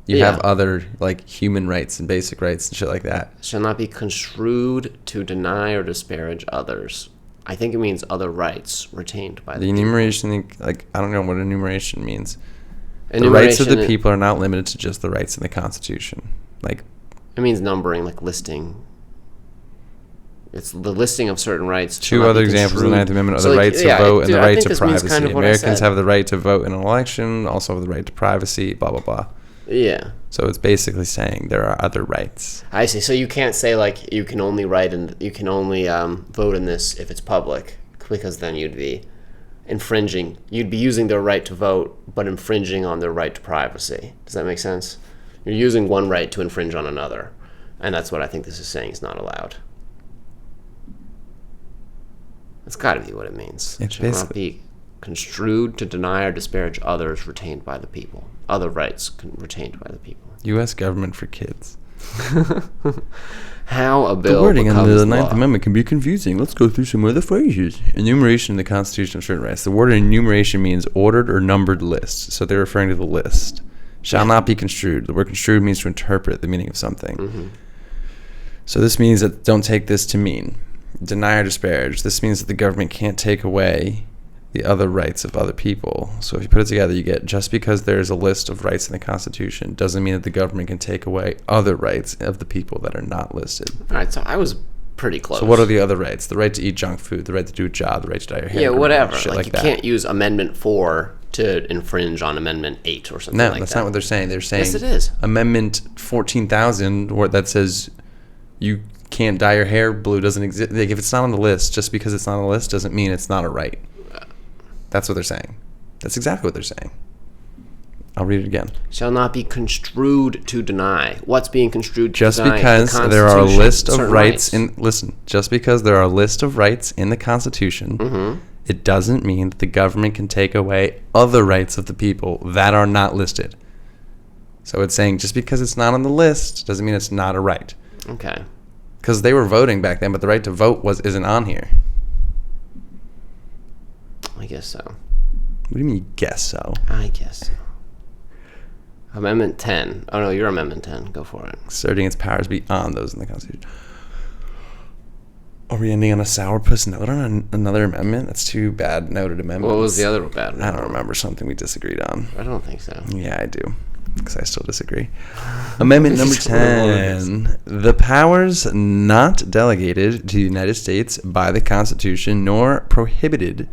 You have other human rights and basic rights and shit like that. Shall not be construed to deny or disparage others. I think it means other rights retained by the enumeration. I don't know what enumeration means. The rights of the people are not limited to just the rights in the Constitution. It means numbering, listing. It's the listing of certain rights. 2 other examples of the 9th Amendment are the right to vote and the right to privacy. Americans have the right to vote in an election, also have the right to privacy, blah, blah, blah. Yeah. So it's basically saying there are other rights. I see. So you can't say you can only write and you can only vote in this if it's public, because then you'd be infringing. You'd be using their right to vote, but infringing on their right to privacy. Does that make sense? You're using one right to infringe on another, and that's what I think this is saying is not allowed. That's got to be what it means. It shall not be construed to deny or disparage others retained by the people. Other rights retained by the people. U.S. government for kids. How a bill The wording in becomes the Ninth law. Amendment can be confusing. Let's go through some of the phrases. Enumeration in the Constitution of certain rights. The word enumeration means ordered or numbered list. So they're referring to the list. Shall not be construed. The word construed means to interpret the meaning of something. Mm-hmm. So this means that don't take this to mean. Deny or disparage. This means that the government can't take away the other rights of other people. So if you put it together, you get just because there's a list of rights in the Constitution doesn't mean that the government can take away other rights of the people that are not listed. All right, so I was pretty close. So what are the other rights? The right to eat junk food, the right to do a job, the right to dye your hair. Yeah, whatever. Shit Like like you that. can't use Amendment 4 to infringe on Amendment 8 or something No, like that. that's not what they're saying. They're saying Yes, it is. Amendment 14,000, where that says you can't dye your hair blue doesn't exist. Like, if it's not on the list, just because it's not on the list doesn't mean it's not a right. That's what they're saying. That's exactly what they're saying. I'll read it again. Shall not be construed to deny. What's being construed to Just deny? because The there are a Constitution, list of certain rights in listen, just because there are a list of rights in the Constitution, it doesn't mean that the government can take away other rights of the people that are not listed. So it's saying just because it's not on the list doesn't mean it's not a right. Okay. Because they were voting back then, but the right to vote isn't on here. I guess so. What do you mean you guess so? I guess so. Amendment 10. Oh, no, you're Amendment 10. Go for it. Asserting its powers beyond those in the Constitution. Are we ending on a sourpuss note on another amendment? That's two bad noted amendments. What was the other bad one? I don't remember. Something we disagreed on. I don't think so. Yeah, I do. Because I still disagree. Amendment number 10. The powers not delegated to the United States by the Constitution nor prohibited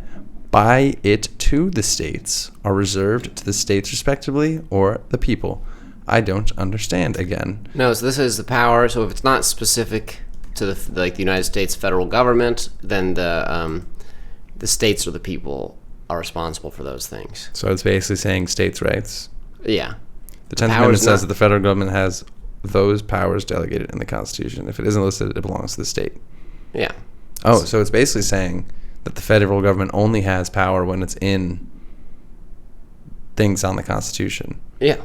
by it to the states are reserved to the states respectively or the people. I don't understand again. No, so this is the power. So if it's not specific to the United States federal government, then the states or the people are responsible for those things. So it's basically saying states' rights. Yeah. The 10th Amendment says that the federal government has those powers delegated in the Constitution. If it isn't listed, it belongs to the state. Yeah. Oh, so it's basically saying that the federal government only has power when it's in things on the Constitution. Yeah.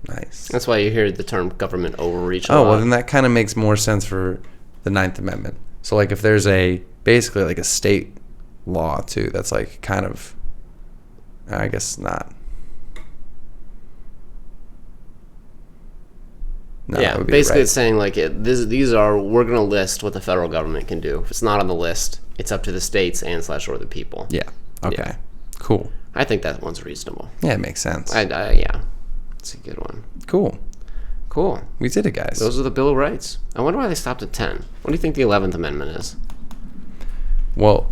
Nice. That's why you hear the term government overreach a Oh, lot. well, then that kind of makes more sense for the 9th Amendment. So, like, if there's basically like a state law, too, that's, like, kind of, I guess not. No, yeah, that would be basically right. it's saying, like, we're going to list what the federal government can do. If it's not on the list, it's up to the states and/or the people. Yeah. Okay. Yeah. Cool. I think that one's reasonable. Yeah, it makes sense. Yeah. It's a good one. Cool. Cool. We did it, guys. Those are the Bill of Rights. I wonder why they stopped at 10. What do you think the 11th Amendment is? Well,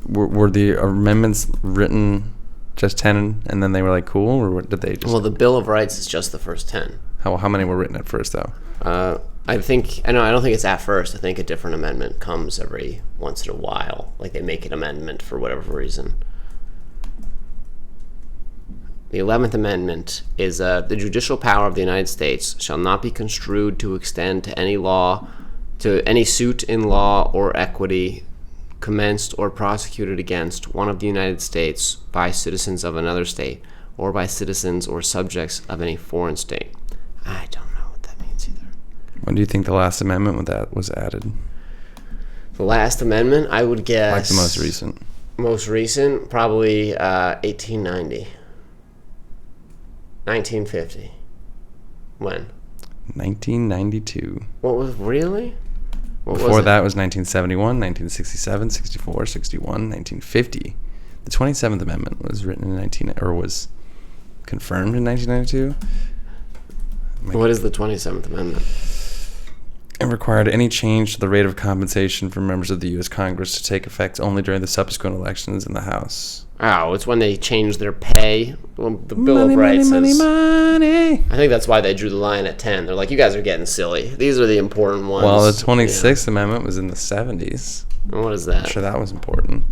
were the amendments written just 10 and then they were like cool, or did they just? Well, the Bill of Rights is just the first 10. How many were written at first, though? I don't think it's at first. I think a different amendment comes every once in a while. Like they make an amendment for whatever reason. The 11th Amendment is the judicial power of the United States shall not be construed to extend to any suit in law or equity commenced or prosecuted against one of the United States by citizens of another state or by citizens or subjects of any foreign state. I don't know what that means either. When do you think the last amendment with that was added? The last amendment, I would guess... Like the most recent. Most recent, probably 1890. 1950. When? 1992. What was... Really? Before that was 1971, 1967, 64, 61, 1950. The 27th Amendment was written in was confirmed in 1992. What is the 27th Amendment? It required any change to the rate of compensation for members of the U.S. Congress to take effect only during the subsequent elections in the House. Oh, it's when they changed their pay. Well, the Bill of Rights says... money. I think that's why they drew the line at 10. They're like, you guys are getting silly. These are the important ones. Well, the 26th Amendment was in the 70s. And what is that? I'm sure that was important.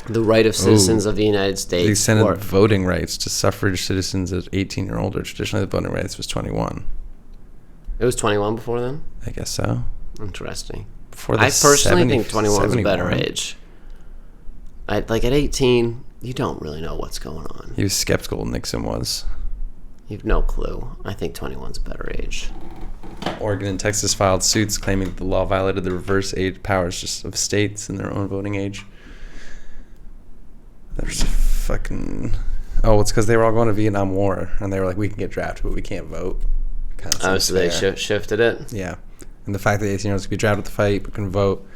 The right of citizens of the United States. They extended voting rights to suffrage citizens of 18 or older. Traditionally, the voting rights was 21. It was 21 before then? I guess so. Interesting. Before the I personally think 21 was a 71. better age. Like at 18, you don't really know what's going on. He was skeptical, Nixon was. You've no clue. I think 21's a better age. Oregon and Texas filed suits claiming that the law violated the reverse age powers just of states in their own voting age. There's fucking... Oh, it's because they were all going to Vietnam War, and they were like, we can get drafted, but we can't vote. So they shifted it? Yeah. And the fact that 18-year-olds could be drafted to fight but couldn't vote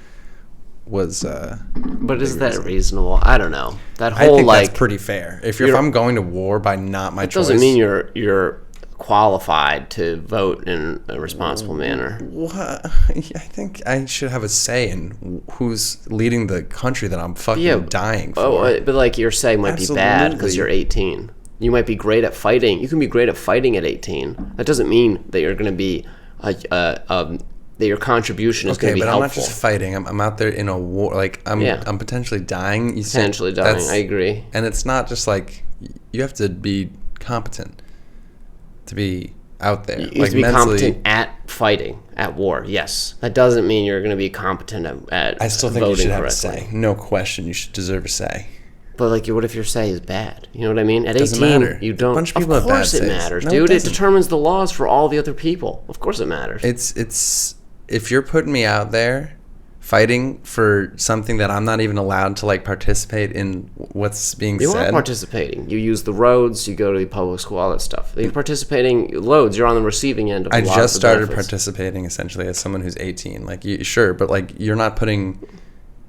was... but is that reasonable? I don't know. That whole, I think that's pretty fair. If I'm going to war by not my choice... It doesn't mean you're qualified to vote in a responsible manner. What? I think I should have a say in who's leading the country that I'm fucking dying for. But like your say might be bad because you're 18. You might be great at fighting. You can be great at fighting at 18. That doesn't mean that you're going to be that your contribution is going to be helpful. Okay, but I'm not just fighting. I'm out there in a war. Like I'm potentially dying. Potentially dying. I agree. And it's not just like you have to be competent to be out there. You have to be competent at fighting, at war, yes. That doesn't mean you're going to be competent at I still think you should have correctly. a say. No question, you should deserve a say. But like, what if your say is bad? You know what I mean? At 18, matter. You don't... A bunch of people have bad course it says. matters, No, dude. it It determines the laws for all the other people. Of course it matters. It's if you're putting me out there fighting for something that I'm not even allowed to like participate in what's being said. You are participating. You use the roads, you go to the public school, all that stuff. You're participating loads. You're on the receiving end of a lot of the just started benefits. Participating essentially as someone who's 18. Like, sure, but like you're not putting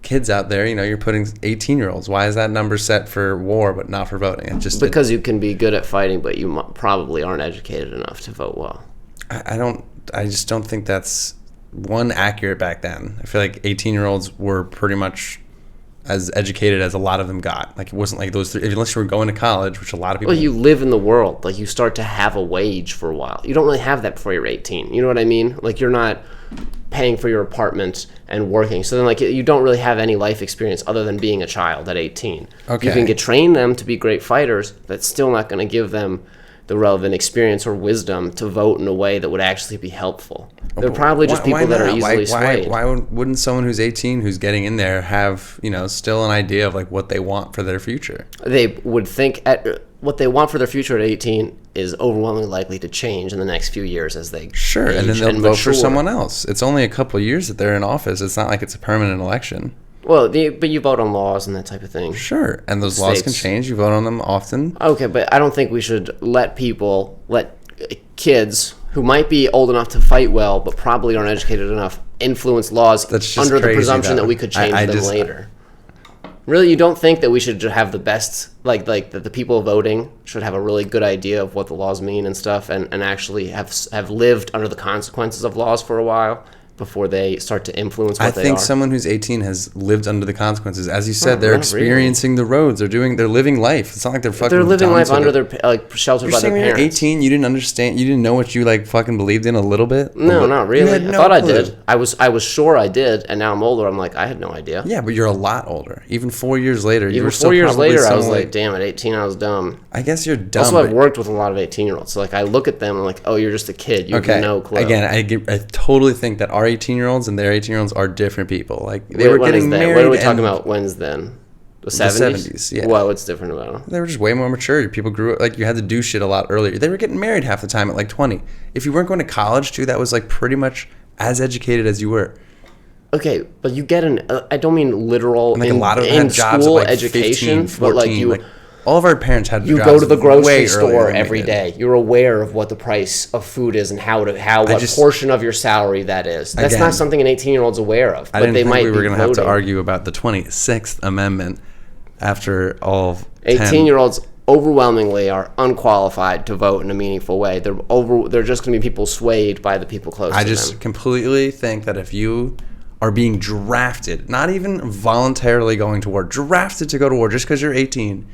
kids out there. You know, you're putting 18-year-olds. Why is that number set for war but not for voting? It's just because you can be good at fighting, but you probably aren't educated enough to vote well. I just don't think that's accurate back then. I feel like 18-year-olds were pretty much as educated as a lot of them got. Like, it wasn't like those three, unless you were going to college, which a lot of people... Well, you live in the world. Like, you start to have a wage for a while. You don't really have that before you're 18. You know what I mean? Like, you're not paying for your apartment and working. So then, like, you don't really have any life experience other than being a child at 18. Okay. You can train them to be great fighters, but it's still not going to give them the relevant experience or wisdom to vote in a way that would actually be helpful. They're probably just people that are easily swayed. Why wouldn't someone who's 18 who's getting in there have, still an idea of like what they want for their future? They would think what they want for their future at 18 is overwhelmingly likely to change in the next few years as they age and then they'll vote for mature. someone else. It's only a couple of years that they're in office. It's not like it's a permanent election. Well, but you vote on laws and that type of thing. Sure, and those laws can change. You vote on them often. Okay, but I don't think we should let kids who might be old enough to fight well, but probably aren't educated enough, influence laws under the presumption that we could change them later. Really, you don't think that we should have the best, like that the people voting should have a really good idea of what the laws mean and stuff, and actually have lived under the consequences of laws for a while before they start to influence what they are? I think someone who's 18 has lived under the consequences. As you said, they're experiencing the roads. They're living life. It's not like they're fucking... They're living life under their, sheltered by their parents. You're 18, you didn't understand, you didn't know what you, fucking believed in a little bit? No, not really. I thought I did. I was sure I did, and now I'm older. I'm like, I had no idea. Yeah, but you're a lot older. Even 4 years later, I was like, damn, at 18, I was dumb. I guess you're dumb. Also, I've worked with a lot of 18-year-olds, so, I look at them, and I'm like, oh, you're just a kid. You have no clue. Again, I totally think that our 18-year-olds and their 18-year-olds are different people. Like, they were getting married. What are we talking about? When's then? The 70s? The 70s, yeah. Well, what's different about them? They were just way more mature. People grew up, you had to do shit a lot earlier. They were getting married half the time at 20. If you weren't going to college too, that was pretty much as educated as you were. Okay, but you get I don't mean literal a lot of them had jobs at education, 15, 14, but all of our parents had jobs. You go to the grocery store every day. You're aware of what the price of food is and what portion of your salary that is. That's not something an 18-year-old's aware of. I didn't think we were going to have to argue about the 26th Amendment after all 18-year-olds overwhelmingly are unqualified to vote in a meaningful way. They're just going to be people swayed by the people close to them. I just completely think that if you are being drafted, not even voluntarily going to war, drafted to go to war just because you're 18,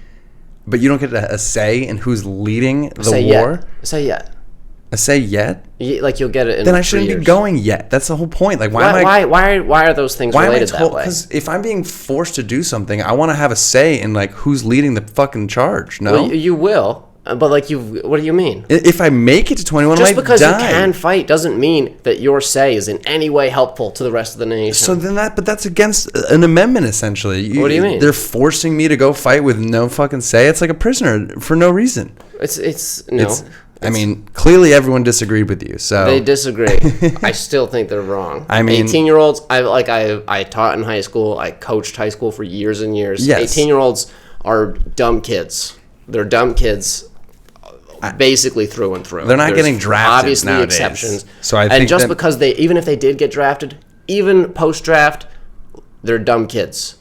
but you don't get a say in who's leading the war. Say yet. A say yet? You'll get it in 3 years. Then I shouldn't be going yet. That's the whole point. Why are those things related that way? Because if I'm being forced to do something, I want to have a say in who's leading the fucking charge. No, well, you will. But what do you mean? If I make it to 21, just because you can fight doesn't mean that your say is in any way helpful to the rest of the nation. So then that's against an amendment essentially. What do you mean? They're forcing me to go fight with no fucking say. It's like a prisoner for no reason. It's no. I mean, clearly everyone disagreed with you. So they disagree. I still think they're wrong. I mean, 18-year-olds. I taught in high school. I coached high school for years and years. Yes. 18-year-olds are dumb kids. They're dumb kids, basically through and through. They're not getting drafted obviously nowadays. Exceptions. So I think just because even if they did get drafted, even post-draft, they're dumb kids.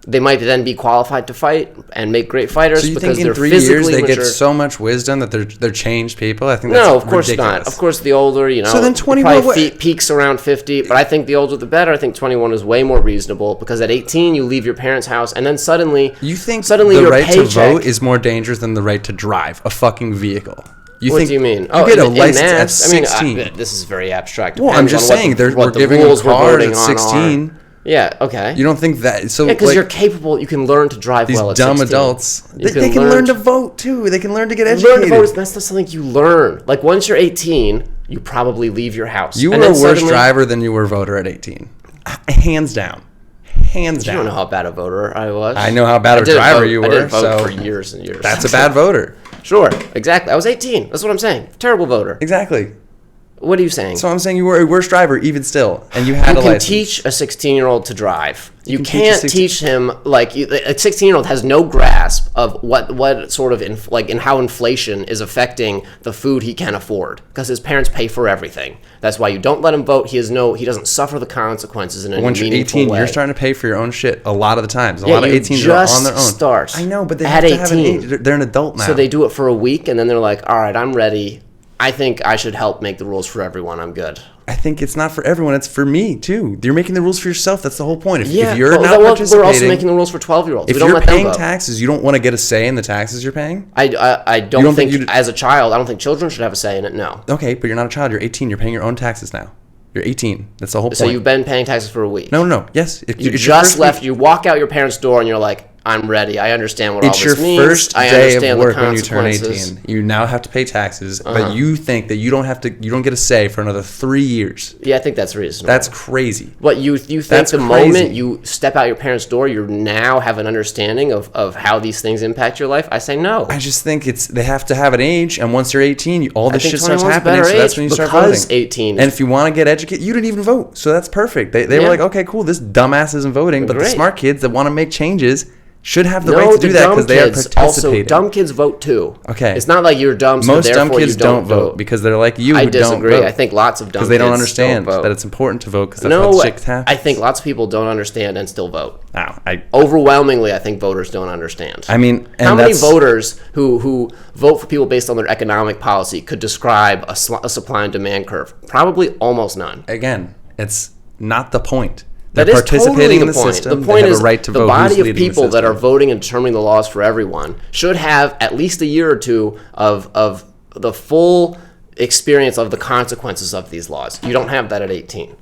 They might then be qualified to fight and make great fighters so you because think in they're 3 physically years they mature. get so much wisdom that they're changed people? I think that's no, of course ridiculous. not. Of course, the older, So then 21 probably peaks around 50, but I think the older the better. I think 21 is way more reasonable because at 18 you leave your parents' house and then suddenly you think the your right paycheck, to vote is more dangerous than the right to drive a fucking vehicle? What do you mean? You get a license at 16. This is very abstract. Well, I'm just saying we're giving a car at 16. Yeah, okay. You don't think that? So because you're capable, you can learn to drive well at 16. These dumb adults, they can learn to vote too. They can learn to get educated. Learn to vote, that's not something you learn. Like once you're 18, you probably leave your house. You were a worse driver than you were a voter at 18. Hands down. Hands down. You don't know how bad a voter I was. I know how bad a driver you were. I didn't vote for years and years. That's a bad voter. Sure, exactly. I was 18. That's what I'm saying. Terrible voter. Exactly. What are you saying? So I'm saying you were a worse driver even still, and you had a license. You can teach a 16-year-old to drive. You can't teach him, like, a 16-year-old has no grasp of what sort of, and how inflation is affecting the food he can afford, because his parents pay for everything. That's why you don't let him vote. He doesn't suffer the consequences in a meaningful way. Once you're 18, you're starting to pay for your own shit a lot of the times. A lot of 18s are on their own. Start. I know, but they have to have an age. They're an adult now. So they do it for a week, and then they're like, all right, I'm ready. I think I should help make the rules for everyone. I'm good. I think it's not for everyone. It's for me, too. You're making the rules for yourself. That's the whole point. If you're not participating... We're also making the rules for 12-year-olds. If you're paying taxes, you don't want to get a say in the taxes you're paying? I don't think as a child, I don't think children should have a say in it, no. Okay, but you're not a child. You're 18. You're paying your own taxes now. You're 18. That's the whole point. So you've been paying taxes for a week? No. Yes. You just left. You walk out your parents' door and you're like, I'm ready. I understand what all this means. It's your first day of work when you turn 18. You now have to pay taxes, but you think that you don't get a say for another 3 years. Yeah, I think that's reasonable. That's crazy. What you think moment you step out your parents' door, you now have an understanding of how these things impact your life? I say no. I just think they have to have an age, and once you're 18, all this shit starts happening, so that's when you start voting. 18. And if you want to get educated, you didn't even vote, so that's perfect. They were like, okay, cool, this dumbass isn't voting, but the smart kids that want to make changes should have the right to do that because they are participating. Also, dumb kids vote too. Okay. It's not like you're dumb, so most therefore dumb kids you don't vote because they're like you I who don't disagree. vote. I think lots of dumb kids because they don't understand don't vote. that it's important to vote because that's how shit happens. I think lots of people don't understand and still vote. Overwhelmingly, I think voters don't understand. I mean, how many voters who vote for people based on their economic policy could describe a supply and demand curve? Probably almost none. Again, it's not the point. They're participating in the system. The point is, the body of people that are voting and determining the laws for everyone should have at least a year or two of the full experience of the consequences of these laws. You don't have that at 18.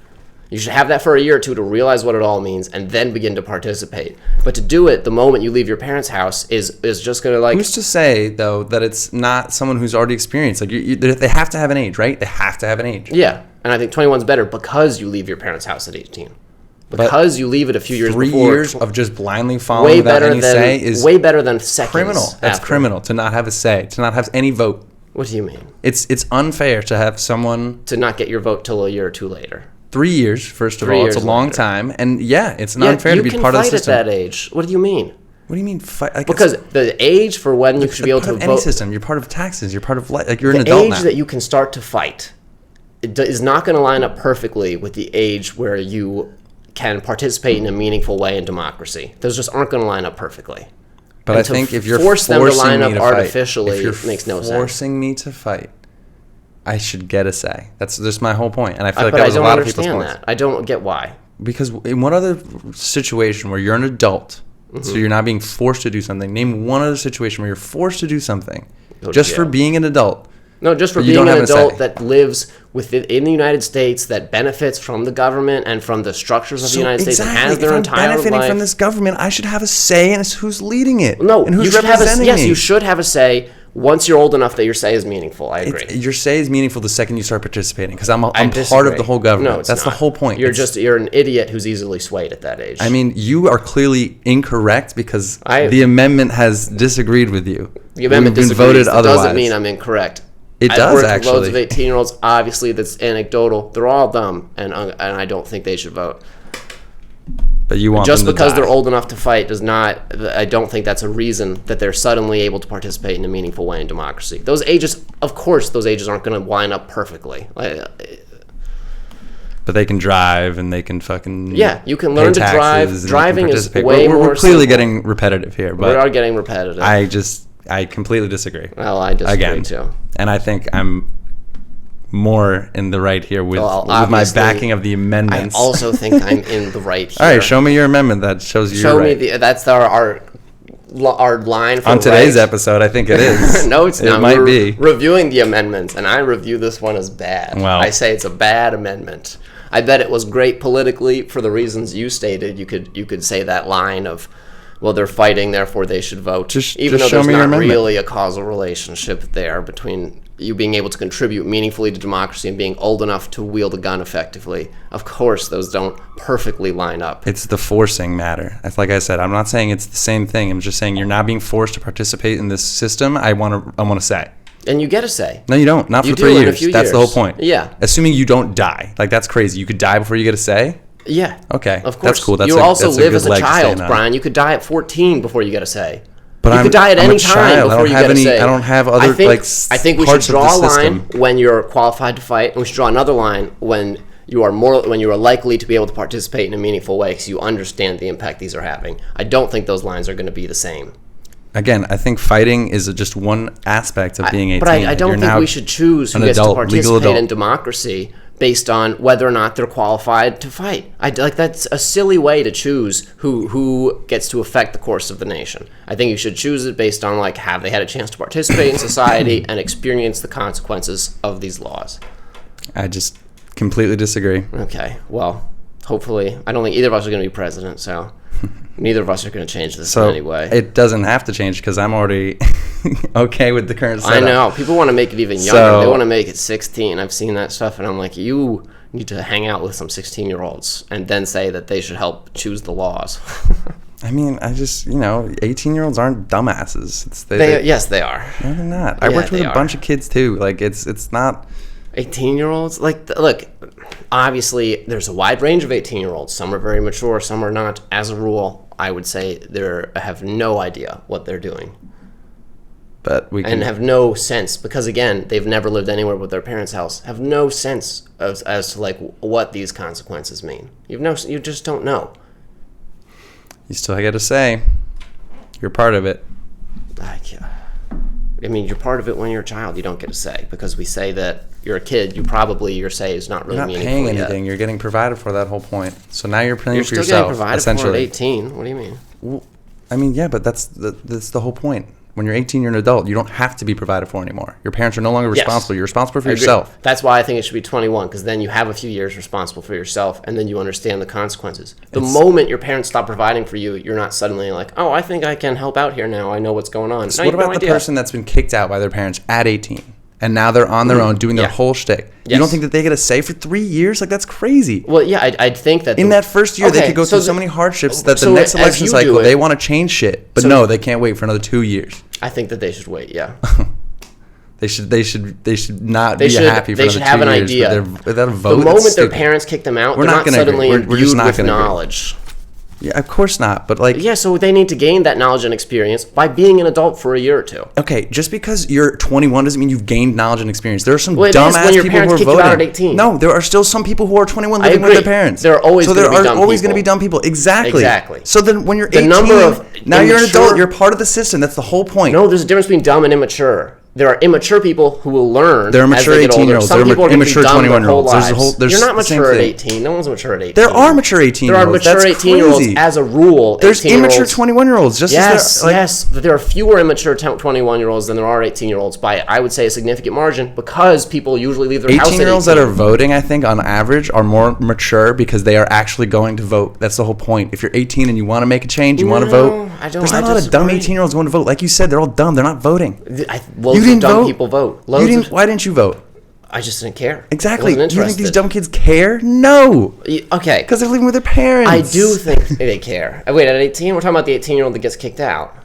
You should have that for a year or two to realize what it all means and then begin to participate. But to do it the moment you leave your parents' house is just going to like... Who's to say, though, that it's not someone who's already experienced? Like they have to have an age, right? They have to have an age. Yeah, and I think 21 is better because you leave your parents' house at 18. Because you leave it a few years before. 3 years of just blindly following without any say is way better than seconds. Criminal. That's criminal to not have a say, to not have any vote. What do you mean? It's unfair to have someone to not get your vote till a year or two later. 3 years, first of all, it's a long time, and it's unfair to be part of the system. You can fight at that age. What do you mean? What do you mean fight? Like because the age for when you should be able to vote. Any system, you're part of taxes. You're part of like you're an adult now. The age that you can start to fight is not going to line up perfectly with the age where you can participate in a meaningful way in democracy. Those just aren't going to line up perfectly. But I think if you're forcing them to line up artificially, if you're makes no sense. Forcing me to fight, I should get a say. That's just my whole point, and I feel like that was a lot of people's points. I don't get why. Because in what other situation where you're an adult, so you're not being forced to do something? Name one other situation where you're forced to do something just for being an adult. No, just for being an adult that lives in the United States, that benefits from the government and from the structures of the United States, and has their entire life. If I'm benefiting from this government, I should have a say in who's leading it. No, and who's representing me. Yes, you should have a say once you're old enough that your say is meaningful. I agree. Your say is meaningful the second you start participating, because I'm part of the whole government. No, that's not the whole point. You're an idiot who's easily swayed at that age. I mean, you are clearly incorrect because the amendment has disagreed with you. The amendment disagrees. It doesn't mean I'm incorrect. It I've does, worked actually. with loads of 18-year-olds. Obviously, that's anecdotal. They're all dumb, and I don't think they should vote. But you want Just them to because die. they're old enough to fight does not. I don't think that's a reason that they're suddenly able to participate in a meaningful way in democracy. Those ages, of course, aren't going to line up perfectly. But they can drive and they can fucking you can learn to drive. Driving is way more. We're clearly getting repetitive here, but we are getting repetitive. I completely disagree. Well, I disagree too. And I think I'm more in the right here with my backing of the amendments. I also think I'm in the right here. All right, show me your amendment that shows you're right. Show me that's our line for on today's episode. I think it is. No, it's not. It might be reviewing the amendments, and I review this one as bad. Well, I say it's a bad amendment. I bet it was great politically for the reasons you stated. You could say that line of, well, they're fighting, therefore they should vote. Even though there's not really a causal relationship there between you being able to contribute meaningfully to democracy and being old enough to wield a gun effectively. Of course, those don't perfectly line up. It's the forcing matter. Like I said, I'm not saying it's the same thing. I'm just saying you're not being forced to participate in this system. I want to say. And you get a say. No, you don't. Not for 3 years. That's the whole point. Yeah. Assuming you don't die. Like, that's crazy. You could die before you get a say? Yeah. Okay. Of course. That's cool. You also live as a child, Brian. You could die at 14 before you get a say. But you could die at any time before you get a say. I don't have other, I think we should draw a line when you're qualified to fight, and we should draw another line when you are likely to be able to participate in a meaningful way because you understand the impact these are having. I don't think those lines are going to be the same. Again, I think fighting is just one aspect of being 18. But I don't think we should choose who gets to participate in democracy based on whether or not they're qualified to fight. That's a silly way to choose who gets to affect the course of the nation. I think you should choose it based on have they had a chance to participate in society and experience the consequences of these laws. I just completely disagree. Okay, well, hopefully, I don't think either of us are going to be president, so neither of us are going to change this in any way. It doesn't have to change because I'm already okay with the current setup. I know. People want to make it even younger. They want to make it 16. I've seen that stuff, and I'm like, you need to hang out with some 16-year-olds and then say that they should help choose the laws. I mean, 18-year-olds aren't dumbasses. Yes, they are. No, they're not. I worked with a bunch of kids, too. It's not... 18-year-olds? Look, obviously, there's a wide range of 18-year-olds. Some are very mature, some are not. As a rule, I would say they have no idea what they're doing. And have no sense, because, again, they've never lived anywhere but their parents' house, have no sense as to, what these consequences mean. You just don't know. You still got to say, you're part of it. I mean, you're part of it when you're a child. You don't get a say because we say that you're a kid. Your say is not really meaningful. You're not paying anything. You're getting provided for that whole point. So now you're paying for yourself. You're still getting provided for at 18. What do you mean? Well, I mean, yeah, but that's the whole point. When you're 18, you're an adult. You don't have to be provided for anymore. Your parents are no longer responsible. Yes. You're responsible for yourself. That's why I think it should be 21, because then you have a few years responsible for yourself, and then you understand the consequences. The moment your parents stop providing for you, you're not suddenly like, oh, I think I can help out here now. I know what's going on. So what about the person that's been kicked out by their parents at 18, and now they're on their own doing their whole shtick? Yes. You don't think that they get a say for 3 years? That's crazy. Well, yeah, I'd think that... In that first year, they could go through so many hardships that the next election cycle, they want to change shit. But no, they can't wait for another 2 years. I think that they should wait, yeah. They should not be happy for another 2 years. They should have an idea. Without a vote, the moment their parents kick them out, they're not suddenly imbued with knowledge. Yeah, of course not. But so they need to gain that knowledge and experience by being an adult for a year or two. Okay, just because you're 21 doesn't mean you've gained knowledge and experience. There are some dumbass people who are voting. Out at 18. No, there are still some people who are 21 living with their parents. There are always going to be dumb people. Exactly. So then when you're 18, now you're an adult. You're part of the system. That's the whole point. No, there's a difference between dumb and immature. There are immature people who will learn. There are mature 18-year-olds. There are immature 21-year-olds. You're not mature at 18. No one's mature at 18. There are mature 18-year-olds. There are mature 18-year-olds as a rule. There's immature 21-year-olds. Yes. But there are fewer immature 21-year-olds than there are 18-year-olds by, I would say, a significant margin because people usually leave their house at 18. 18-year-olds that are voting, I think, on average, are more mature because they are actually going to vote. That's the whole point. If you're 18 and you want to make a change, you want to vote. There's not a lot of dumb 18-year-olds going to vote. Like you said, they're all dumb. They're not voting. You didn't vote? People vote. Why didn't you vote? I just didn't care. Exactly. You think these dumb kids care? No. Okay. Because they're living with their parents. I do think they care. Wait, at 18? We're talking about the 18-year-old that gets kicked out.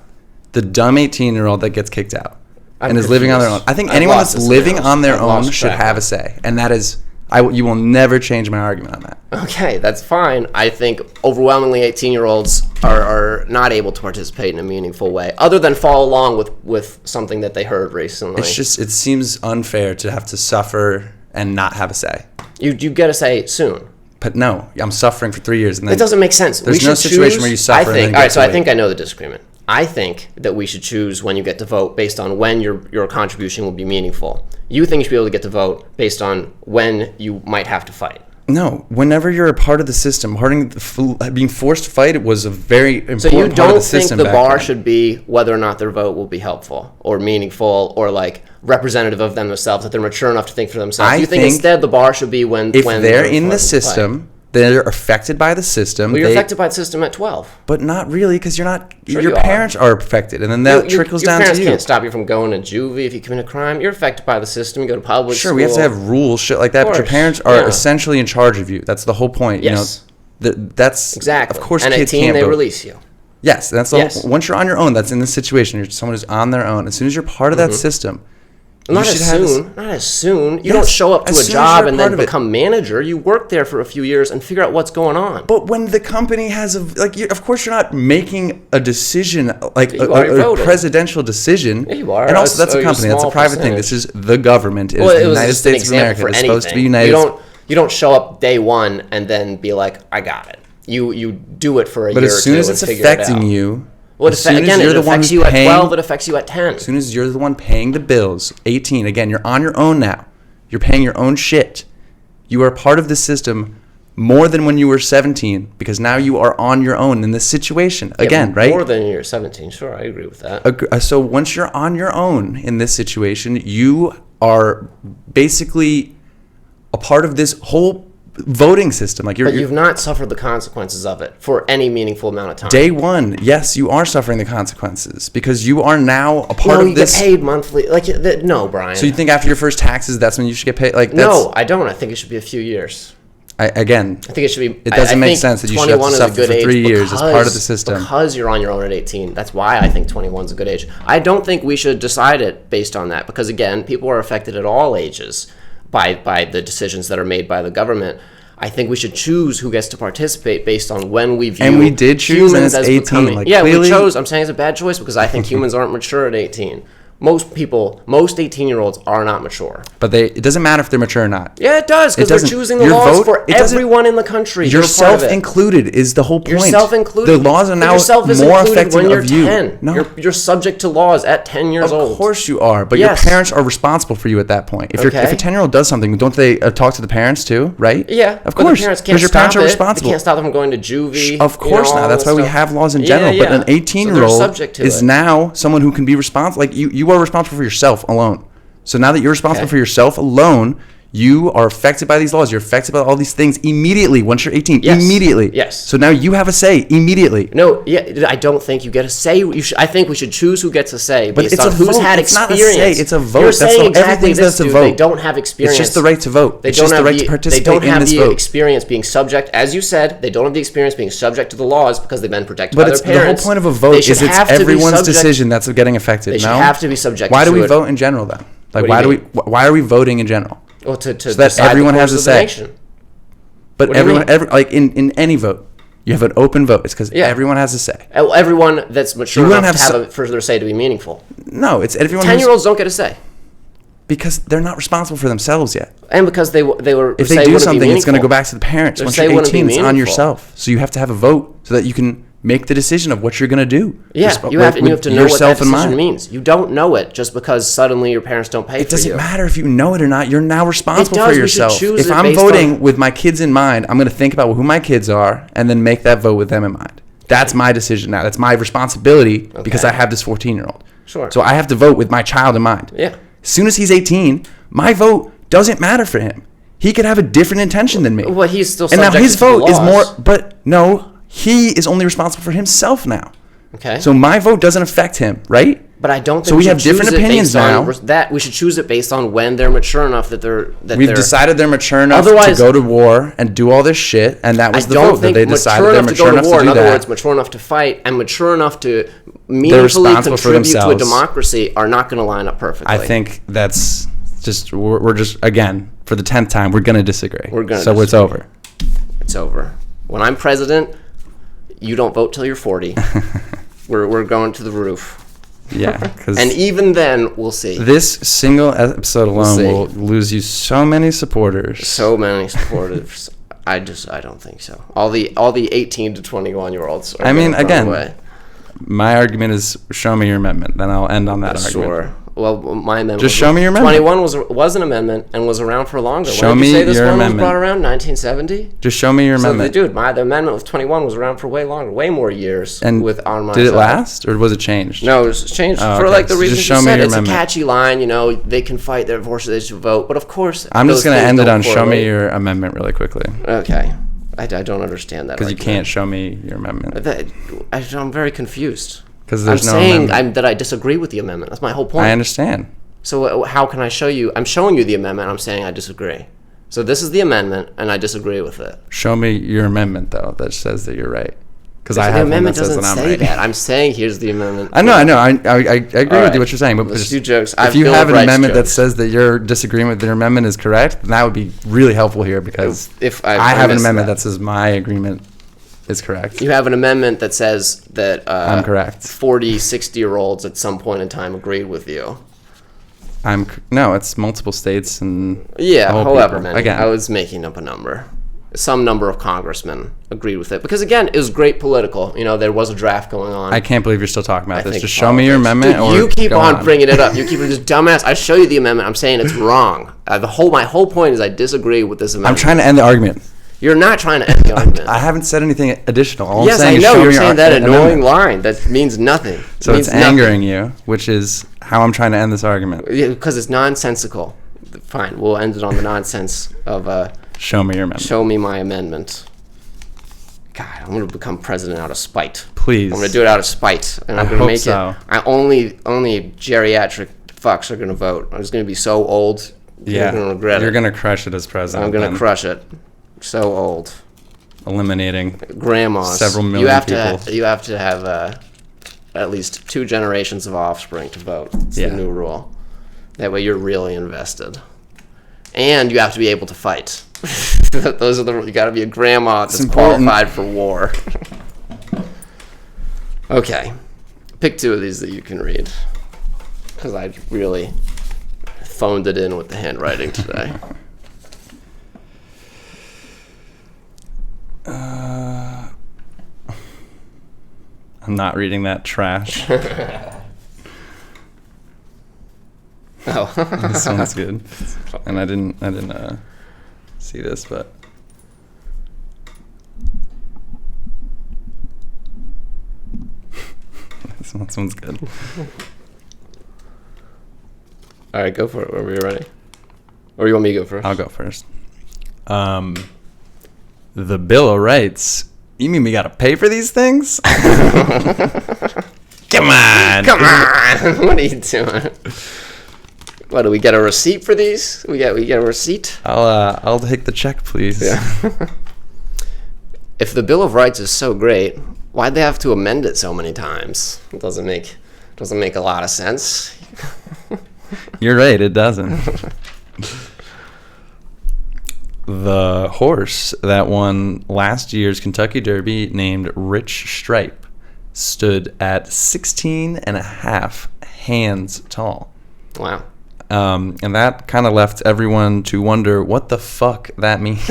The dumb 18-year-old that gets kicked out. and is living on their own. I think anyone that's living on their own should have a say, and that is, you will never change my argument on that. Okay, that's fine. I think overwhelmingly 18-year-olds are not able to participate in a meaningful way, other than follow along with something that they heard recently. It's just, it seems unfair to have to suffer and not have a say. You get a say soon. But no, I'm suffering for 3 years. And then it doesn't make sense. There's no situation where you suffer. I think I know the disagreement. I think that we should choose when you get to vote based on when your contribution will be meaningful. You think you should be able to get to vote based on when you might have to fight. No, whenever you're a part of the system, being forced to fight, it was a very important part of the system. So you don't think the bar should be whether or not their vote will be helpful or meaningful or like representative of them themselves, that they're mature enough to think for themselves? You think instead the bar should be when they're in the system, they're affected by the system. Well, you're affected by the system at 12. But not really, because you're not. Sure, your parents are affected, and then that trickles down to you. Your parents can't stop you from going to juvie if you commit a crime. You're affected by the system. You go to public school. Sure, we have to have rules, shit like that. But your parents are essentially in charge of you. That's the whole point. Yes. You know, that's exactly. Of course, and kids at 18, can't they vote. Release you. Yes, that's the whole, once you're on your own. That's in this situation. You're someone who's on their own. As soon as you're part of that system. Not as soon. You don't show up to a job and then become manager. You work there for a few years and figure out what's going on. But when the company has of course you're not making a decision like a presidential decision. Yeah, you are. And also that's a company. That's a private thing. This is the government. It is the United States of America. It's supposed to be united. You don't show up day one and then be like, I got it. You do it for a year or two. But as soon as it's affecting you. Well, again, it affects you at 12, it affects you at 10. As soon as you're the one paying the bills, 18, again, you're on your own now. You're paying your own shit. You are part of the system more than when you were 17 because now you are on your own in this situation. Again, right? More than you're 17, sure, I agree with that. So once you're on your own in this situation, you are basically a part of this whole voting system. But you've not suffered the consequences of it for any meaningful amount of time. Day one, yes, you are suffering the consequences because you are now a part of this. No, you get paid monthly. No, Brian. So you think after your first taxes, that's when you should get paid? No, I don't. I think it should be a few years. I think it should be. It doesn't make sense that you should have to suffer for 3 years as part of the system. Because you're on your own at 18. That's why I think 21 is a good age. I don't think we should decide it based on that because, again, people are affected at all ages by the decisions that are made by the government. I think we should choose who gets to participate based on when we view and we did choose humans as 18. We chose. I'm saying it's a bad choice because I think humans aren't mature at 18. Most 18-year-olds are not mature. But it doesn't matter if they're mature or not. Yeah, it does, because they're choosing the laws for everyone in the country. Yourself included is the whole point. Yourself included. The laws are now more affecting of you. 10. No. You're subject to laws at 10 years old. Of course you are, but your parents are responsible for you at that point. If a 10-year-old does something, don't they talk to the parents too, right? Yeah, of course. Because your parents are responsible. They can't stop them from going to juvie. Of course not. That's why we have laws in general. But an 18-year-old is now someone who can be responsible. Like you are responsible for yourself alone. So now that you're responsible for yourself alone, you are affected by these laws. You're affected by all these things immediately once you're 18. Yes. Immediately. Yes. So now you have a say immediately. No, I don't think you get a say. I think we should choose who gets a say based on who's had experience. It's not a say. It's a vote. You're saying exactly this, dude. They don't have experience. It's just the right to vote. It's just the right to participate in this vote. They don't have the experience being subject, as you said, they don't have the experience being subject to the laws because they've been protected by their parents. The whole point of a vote is it's everyone's decision that's getting affected. They should have to be subject to it. Why do we vote in general, though? Why are we voting in general? Well, to so that everyone has a say. But in any vote, you have an open vote. It's because everyone has a say. Everyone that's mature enough to have for their say to be meaningful. No, it's everyone. 10-year-olds don't get a say because they're not responsible for themselves yet. And because they were. If they do something, it's going to go back to the parents. Once you're 18, it's on yourself. So you have to have a vote so that you can make the decision of what you're going to do. Yeah, you have to know what that decision means. You don't know it just because suddenly your parents don't pay for you. It doesn't matter if you know it or not. You're now responsible for yourself. If I'm voting with my kids in mind, I'm going to think about who my kids are and then make that vote with them in mind. That's my decision now. That's my responsibility because I have this 14-year-old. Sure. So I have to vote with my child in mind. Yeah. As soon as he's 18, my vote doesn't matter for him. He could have a different intention than me. Well, he's still subject to the laws. And now his vote is more, but no, he is only responsible for himself now. Okay. So my vote doesn't affect him, right? But I don't think so we have different opinions now. That we should choose it based on when they're mature enough we've decided they're mature enough to go to war and do all this shit, and that was the vote that they decided they're mature enough to do that. In other words, mature enough to fight and mature enough to meaningfully contribute to a democracy are not going to line up perfectly. I think that's just, we're just, again, for the 10th time, we're going to disagree. So it's over. It's over. When I'm president, you don't vote till you're 40. We're going to the roof. Yeah. And even then, we'll see. This single episode alone will lose you so many supporters. So many supporters. I don't think so. All the 18 to 21-year-olds are again, my argument is show me your amendment. Then I'll end on that argument. Sure. Well, my amendment. Just show me your amendment. 21 was an amendment and was around for longer. Show me your amendment. When did you say this one was brought around? 1970. Just show me your amendment. Dude, the amendment with 21 was around for way longer, way more years. And on my did it last, or was it changed? No, it was changed for like the reasons you said. It's amendment. A catchy line, they can fight their forces, they should vote. But of course, I'm just going to end it on show me your amendment really quickly. Okay. I don't understand that. Because you can't show me your amendment. I'm very confused. Because there's that I disagree with the amendment. That's my whole point. I understand. So how can I show you? I'm showing you the amendment. I'm saying I disagree. So this is the amendment, and I disagree with it. Show me your amendment, though, that says that you're right. Because I have one that says that I'm right. That. I'm saying here's the amendment. I know. I agree with you what you're saying. But let's do jokes. If you have an amendment that says that your disagreement with your amendment is correct, then that would be really helpful here, because if I have an amendment that says my agreement is correct. You have an amendment that says that I'm correct. 40, 60-year-olds at some point in time agreed with you. No, it's multiple states and however many. Again, I was making up a number. Some number of congressmen agreed with it because, again, it was great political. There was a draft going on. I can't believe you're still talking about this. Just show me your amendment. Dude, you keep on bringing it up. You keep this dumbass. I show you the amendment. I'm saying it's wrong. My whole point is I disagree with this amendment. I'm trying to end the argument. You're not trying to end the argument. I haven't said anything additional. All yes, I'm saying I know. You're saying that annoying line that means nothing. So it's angering you, which is how I'm trying to end this argument. Yeah, because it's nonsensical. Fine, we'll end it on the nonsense of show me your amendment. Show me my amendment. God, I'm going to become president out of spite. Please. I'm going to do it out of spite, and I'm going to make it. Only geriatric fucks are going to vote. I'm just going to be so old. Yeah, you're going to regret it. You're going to crush it as president. I'm going to crush it. So old. Eliminating grandmas. Several million people. You have to have at least 2 generations of offspring to vote. It's the new rule. That way you're really invested. And you have to be able to fight. Those are you got to be a grandma that's qualified for war. Okay. Pick 2 of these that you can read. Because I really phoned it in with the handwriting today. I'm not reading that trash. Oh, this sounds good. And I didn't see this, but this one's good. All right, go for it. Are we ready? Or you want me to go first? I'll go first. The Bill of Rights. You mean we gotta pay for these things? Come on! What are you doing? What, do we get a receipt for these? We get a receipt? I'll take the check, please. Yeah. If the Bill of Rights is so great, why'd they have to amend it so many times? It doesn't make a lot of sense. You're right, it doesn't. The horse that won last year's Kentucky Derby, named Rich Stripe, stood at 16 and a half hands tall. Wow. And that kind of left everyone to wonder what the fuck that means.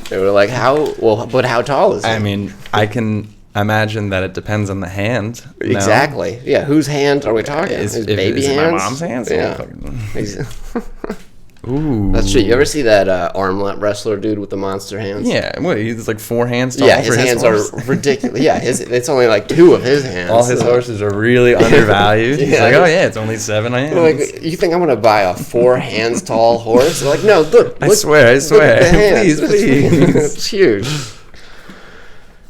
They were like, but how tall is he? I mean, I can imagine that it depends on the hand. Exactly. No? Yeah, whose hand are we talking? Is baby hands? My mom's hands? Yeah. Ooh. That's true. You ever see that armlet wrestler dude with the monster hands? Yeah. What, he's like 4 hands tall? Yeah, his hands are ridiculous. Yeah, it's only like 2 of his hands. All his horses are really undervalued. He's like, oh yeah, it's only 7 hands. Like, you think I'm going to buy a 4 hands tall horse? They're like, no, look. I swear. Please. It's huge.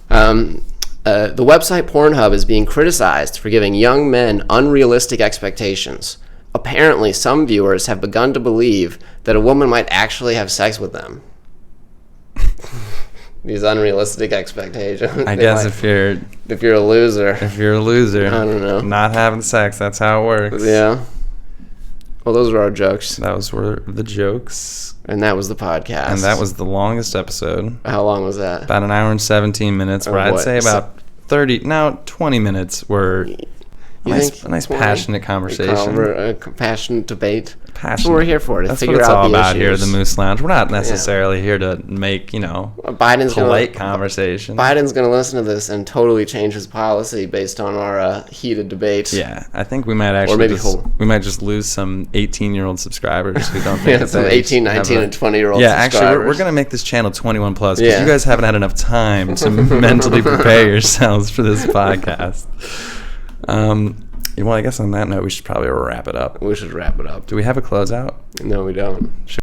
The website Pornhub is being criticized for giving young men unrealistic expectations. Apparently, some viewers have begun to believe that a woman might actually have sex with them. these unrealistic expectations. I guess if you're a loser. If you're a loser. I don't know. Not having sex, that's how it works. Yeah. Well, those were our jokes. Those were the jokes. And that was the podcast. And that was the longest episode. How long was that? About an hour and 17 minutes, where I'd say about 20 minutes were a nice passionate conversation. A passionate debate. Passionate. That's what we're here for, to That's figure what it's out all the about issues. here at the Moose Lounge. We're not necessarily here to make, polite conversation. Biden's going to listen to this and totally change his policy based on our heated debate. Yeah, I think we might actually just lose some 18-year-old subscribers who don't think some 18, 19, and 20-year-old subscribers. Actually, we're going to make this channel 21 plus because you guys haven't had enough time to mentally prepare yourselves for this podcast. Well, I guess on that note, we should probably wrap it up. We should wrap it up. Do we have a closeout? No, we don't.